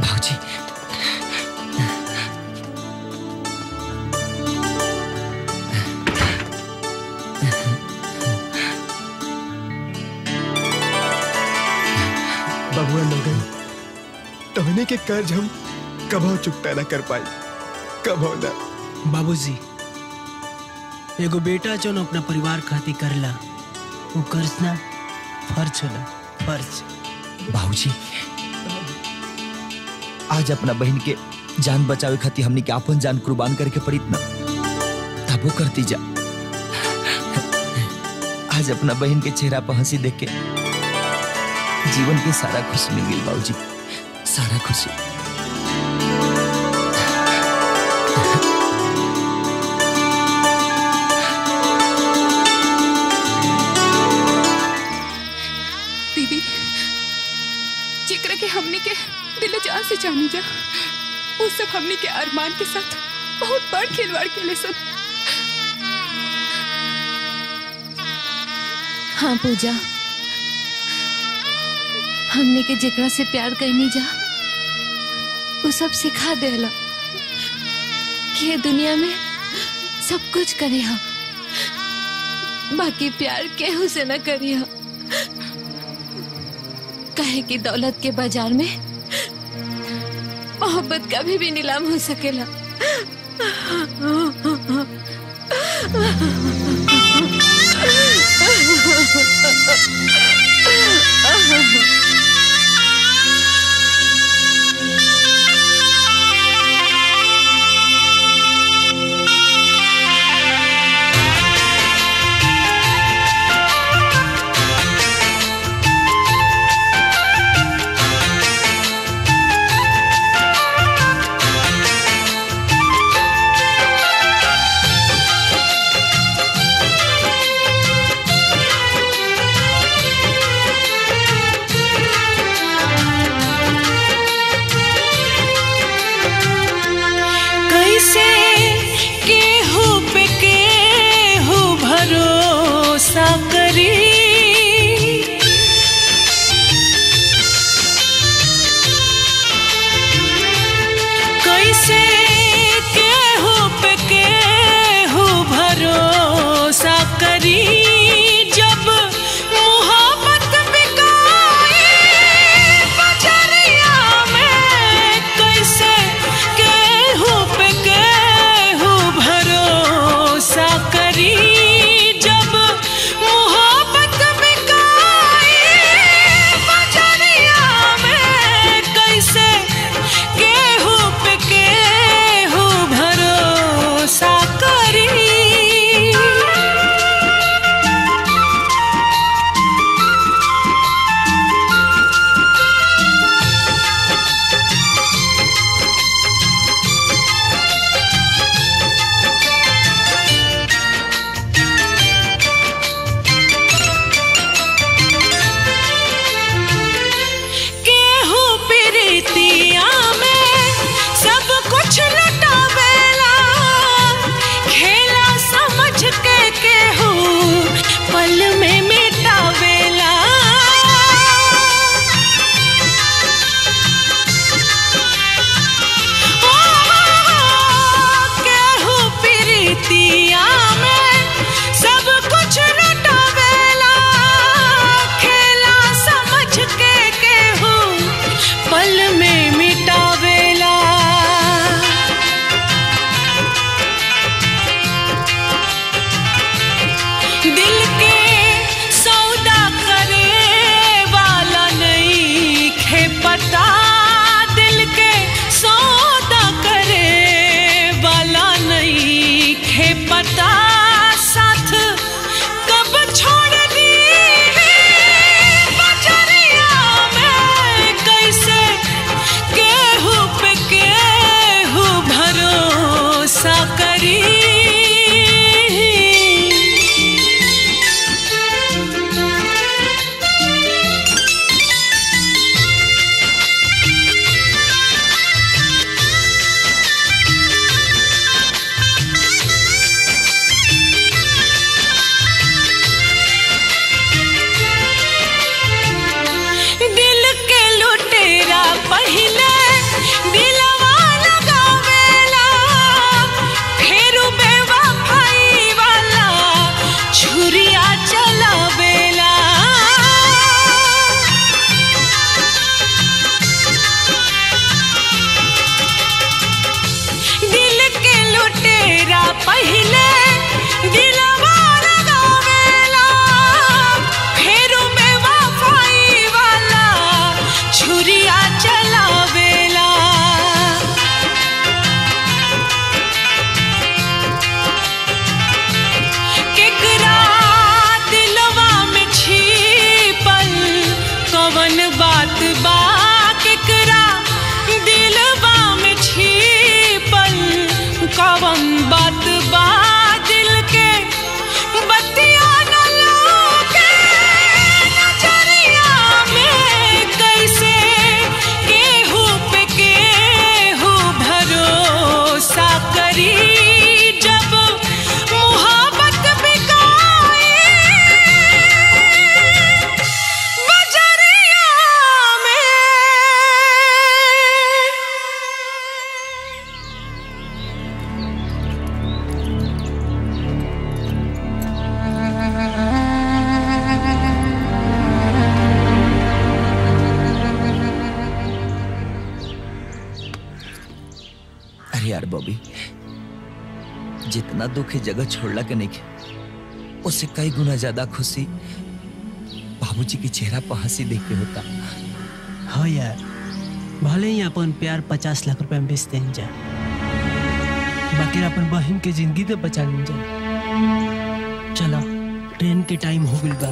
भाजी। बबुआ लोगन तोहने के कर्ज हम कभो चुकता ना कर पाई, कभो ना। बाबूजी, एगो बेटा जो न अपना परिवार खातिर करला वो कर्ज ना फर्ज होला, फर्ज। बाबूजी, आज अपना बहन के जान बचावे खातिर हमनी के अपन जान कुर्बान करके पड़ी ना, तब वो करती जा। आज अपना बहन के चेहरा पर हंसी देख के जीवन के सारा खुशी मिल गई बाबूजी, सारा खुशी। दीदी, जिक्र के हमनी के दिल जान से जानी जा, वो सब हमनी के अरमान के साथ बहुत बड़ खिलवाड़ के सब। हाँ पूजा, हमने के जेकरा से प्यार करनी जा वो सब सिखा देला कि ये दुनिया में सब कुछ करे हम, बाकी प्यार केहू से न करी हम। कहे कि दौलत के बाजार में मोहब्बत कभी भी नीलाम हो सकेला। यार बॉबी, जितना दुख है जगह छोड़ला के नहीं है, उससे कई गुना ज्यादा खुशी बाबूजी के चेहरा पर हंसी देख के होता। हाँ यार, भले ही अपन प्यार 50 लाख रुपए में बेचते हैं जा, बाकी अपन बहन के जिंदगी तो बचा लें जा। चलो ट्रेन के टाइम हो गई बा।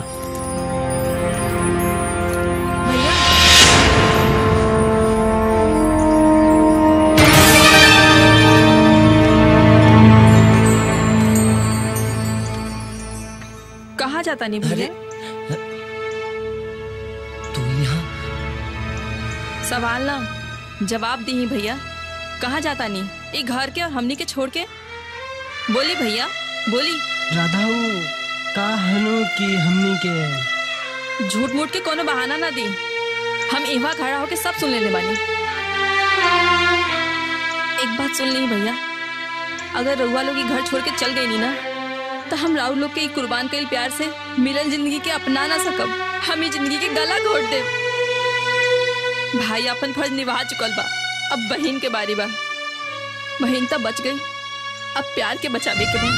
कहाँ जाता नहीं भैया? तू यहाँ? सवाल ना जवाब दी भैया, कहाँ जाता नहीं? ये घर के और हमनी के छोड़ के? बोली भैया बोली। राधा का हनु की हमनी के झूठ मूठ के कोनो बहाना ना दी, हम इवा खड़ा होके सब सुन लेने वाली। एक बात सुन ली भैया, अगर रउआ लोग घर छोड़ के चल गई नी ना, तो हम राहुल लोग के कुर्बान कईल प्यार से मिलन जिंदगी के अपना ना सकब, हम ही जिंदगी के गला घोट दे। भाई अपन फर्ज निभा चुकल बा, अब बहन के बारी बा। बहन तो बच गई, अब प्यार के बचावे के बा।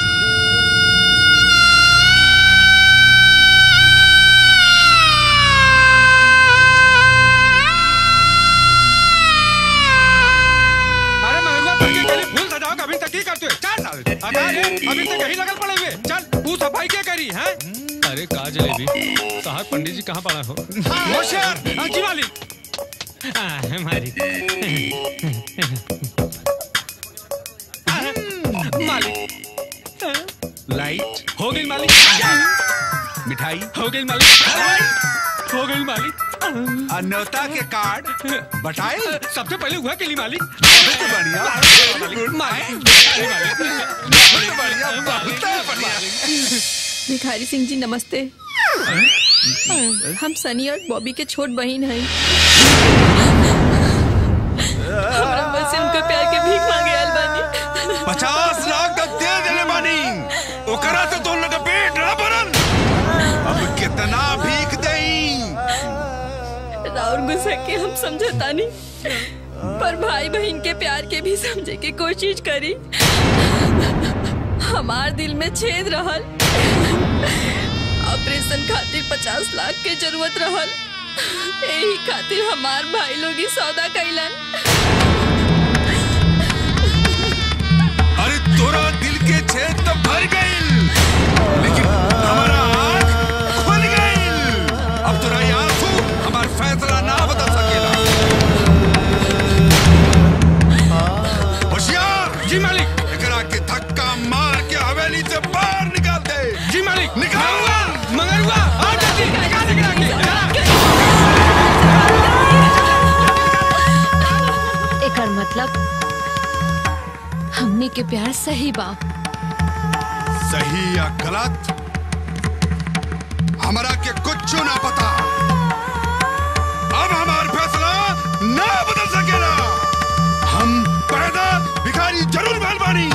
अरे मगरवा पक्की के लिए फूल सजाओ, अभी तक ही करते हो? चल अभी तक यही लगल पड़े हुए। चल तू सफाई क्या करी है? अरे का जलेबी साहब, पंडित जी कहाँ पड़ा हो? होशियार जी मालिक। मालिक लाइट हो गई मालिक, मिठाई हो गई मालिक, हो गई मालिक। अन्योता के कार्ड बटाए सबसे पहले हुआ के लिए मालिक। बढ़िया भिखारी सिंह जी नमस्ते। हम सनी और बॉबी के छोट बहन हैं। हमरा बस से उनका प्यार के भीख मांगे आयल बानी। 50 लाख तक दे देले बानी, ओकरा से तो लगा पेट ना भरल। अब कितना भीख देई? राउर गुस्सा के हम समझता नहीं, पर भाई बहन के प्यार के भी समझे के कोशिश करी। हमार दिल में छेद रहल, ऑपरेशन खातिर 50 लाख के जरूरत रहल, यही खातिर हमार भाई लोग ही सौदा कैलन। अरे तोरा दिल के छेद तो भर गइल, लेकिन हमारा आँख खुल गइल। अब तोरा ये आंसू हमार फैसला ना बदल सकेला। होशियार जी मालिक। एकरा के धक्का मार के हवेली से बाहर निकाल दे। जी मालिक। निकालूंगा मगरवा आ जल्दी निकाल एकर मतलब हमने के प्यार सही बा। सही या गलत हमरा के कुछ ना पता। अब हमार फैसला ना बदल सकेला। हम पैदा भिखारी जरूर भइल बानी,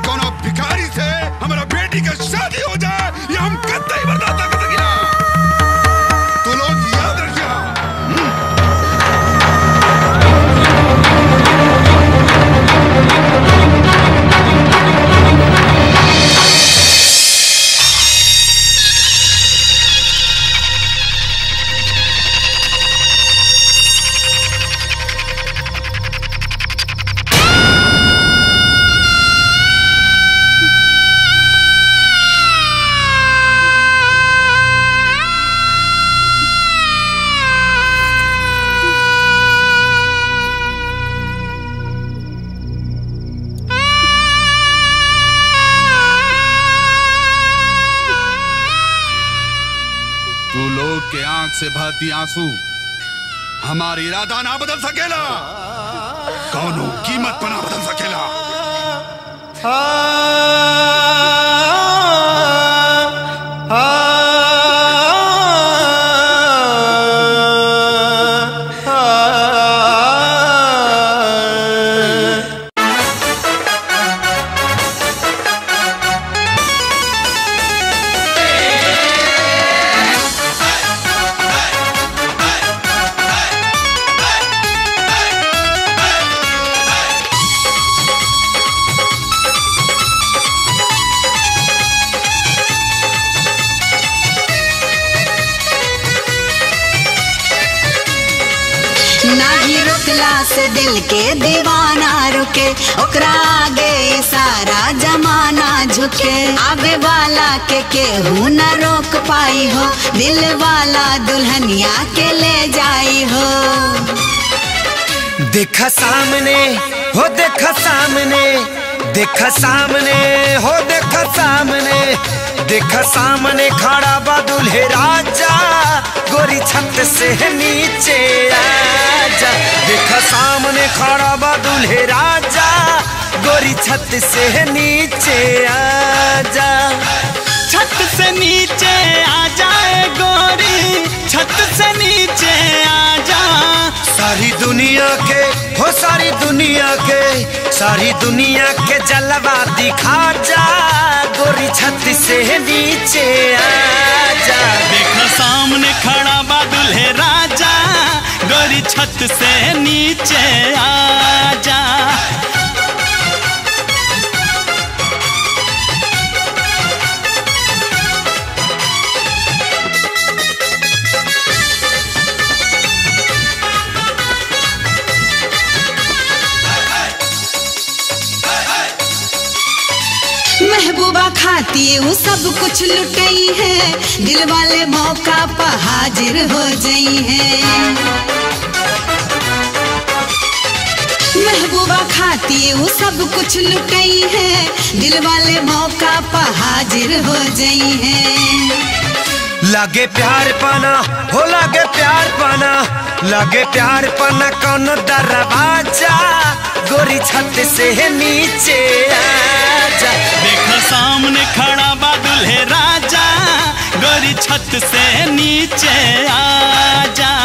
कोनो भिखारी से हमारा बेटी का शादी हो जाए ये हम कतई बर्दाश्त कर सकेला। तो लोग याद रखिए। के आंख से बहती आंसू हमारी इरादा ना बदल सकेला, कौनो कीमत पर ना बदल सकेला। कि रुकला से दिल के दीवाना रुके, ओकरा आगे सारा जमाना झुके। आवे वाला के केहू न रोक पाई हो, दिल वाला दुल्हनिया के ले जाई हो। देखा सामने हो, देखा सामने, देखा सामने हो, देखा सामने, देखा सामने खड़ा बा दूल्हे राजा, गोरी छत से नीचे आजा। देखा सामने खड़ा बा दूल्हे राजा, गोरी छत से नीचे आजा। छत से नीचे आ जाए गोरी, छत से नीचे आ जा। सारी दुनिया के हो, सारी दुनिया के, सारी दुनिया के जलवा दिखा जा, गोरी छत से नीचे आ जा। देखा सामने खड़ा बा दूल्हे राजा, गोरी छत से नीचे आ जा। महबूबा खाती वो सब कुछ लुटई है, दिल वाले मौका पर हाजिर हो जाई है। महबूबा खाती वो सब कुछ लुटई है, दिल वाले मौका पर हाजिर हो जाई है। लागे प्यार पाना हो, लागे प्यार पाना, लागे प्यार पाना कौन दरवाजा, गोरी छत से नीचे आजा। देखा सामने खड़ा बा दूल्हे राजा, गोरी छत से नीचे आजा।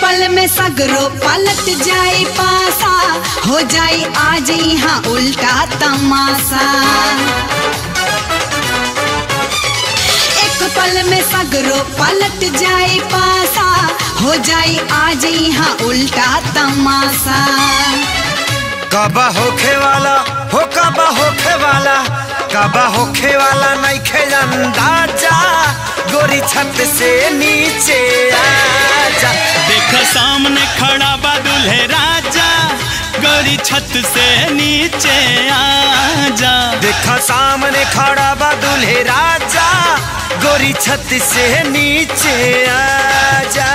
पल में सगरो पलट जाए पासा, हो जाए आज यहाँ उल्टा तमाशा। एक पल में सगरो पलट जाए पासा, हो जाए आज यहाँ उल्टा तमाशा। कबा होखे वाला हो, कबा होखे वाला, कबा होखे वाला नहीं खे अंदाजा, गोरी छत से नीचे आजा। देखा सामने खड़ा बा दूल्हे राजा, गोरी छत से नीचे आजा। देखा सामने खड़ा बा दूल्हे राजा, गोरी छत से नीचे आजा।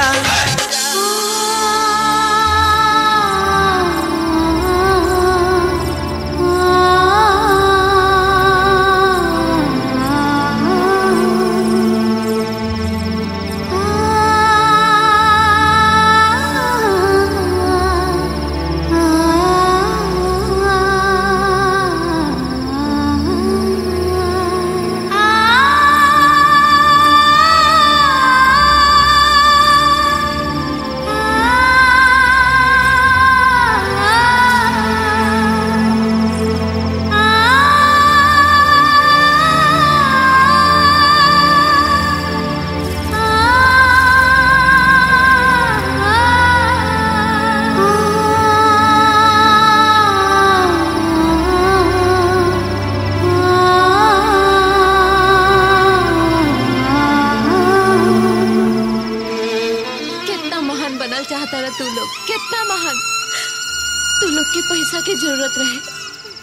पैसा की जरूरत रहे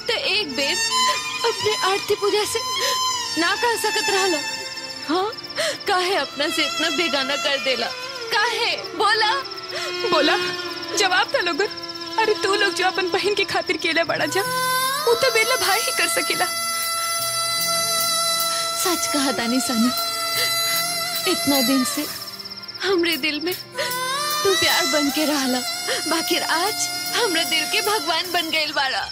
तो एक बेर अपने आरती पूजा से ना कह सकत रहलो। हाँ काहे अपना से इतना बेगाना कर देला, काहे बोला बोला जवाब था लोगन। अरे तू लोग जो अपन बहन की खातिर केला बड़ा जा वो तो बेला भाई ही कर सकेला। सच कहा दानी सानी, इतना दिन से हमरे दिल में तू प्यार बन के रहला, बाकी आज हमरे दिल के भगवान बन गए बाड़ा।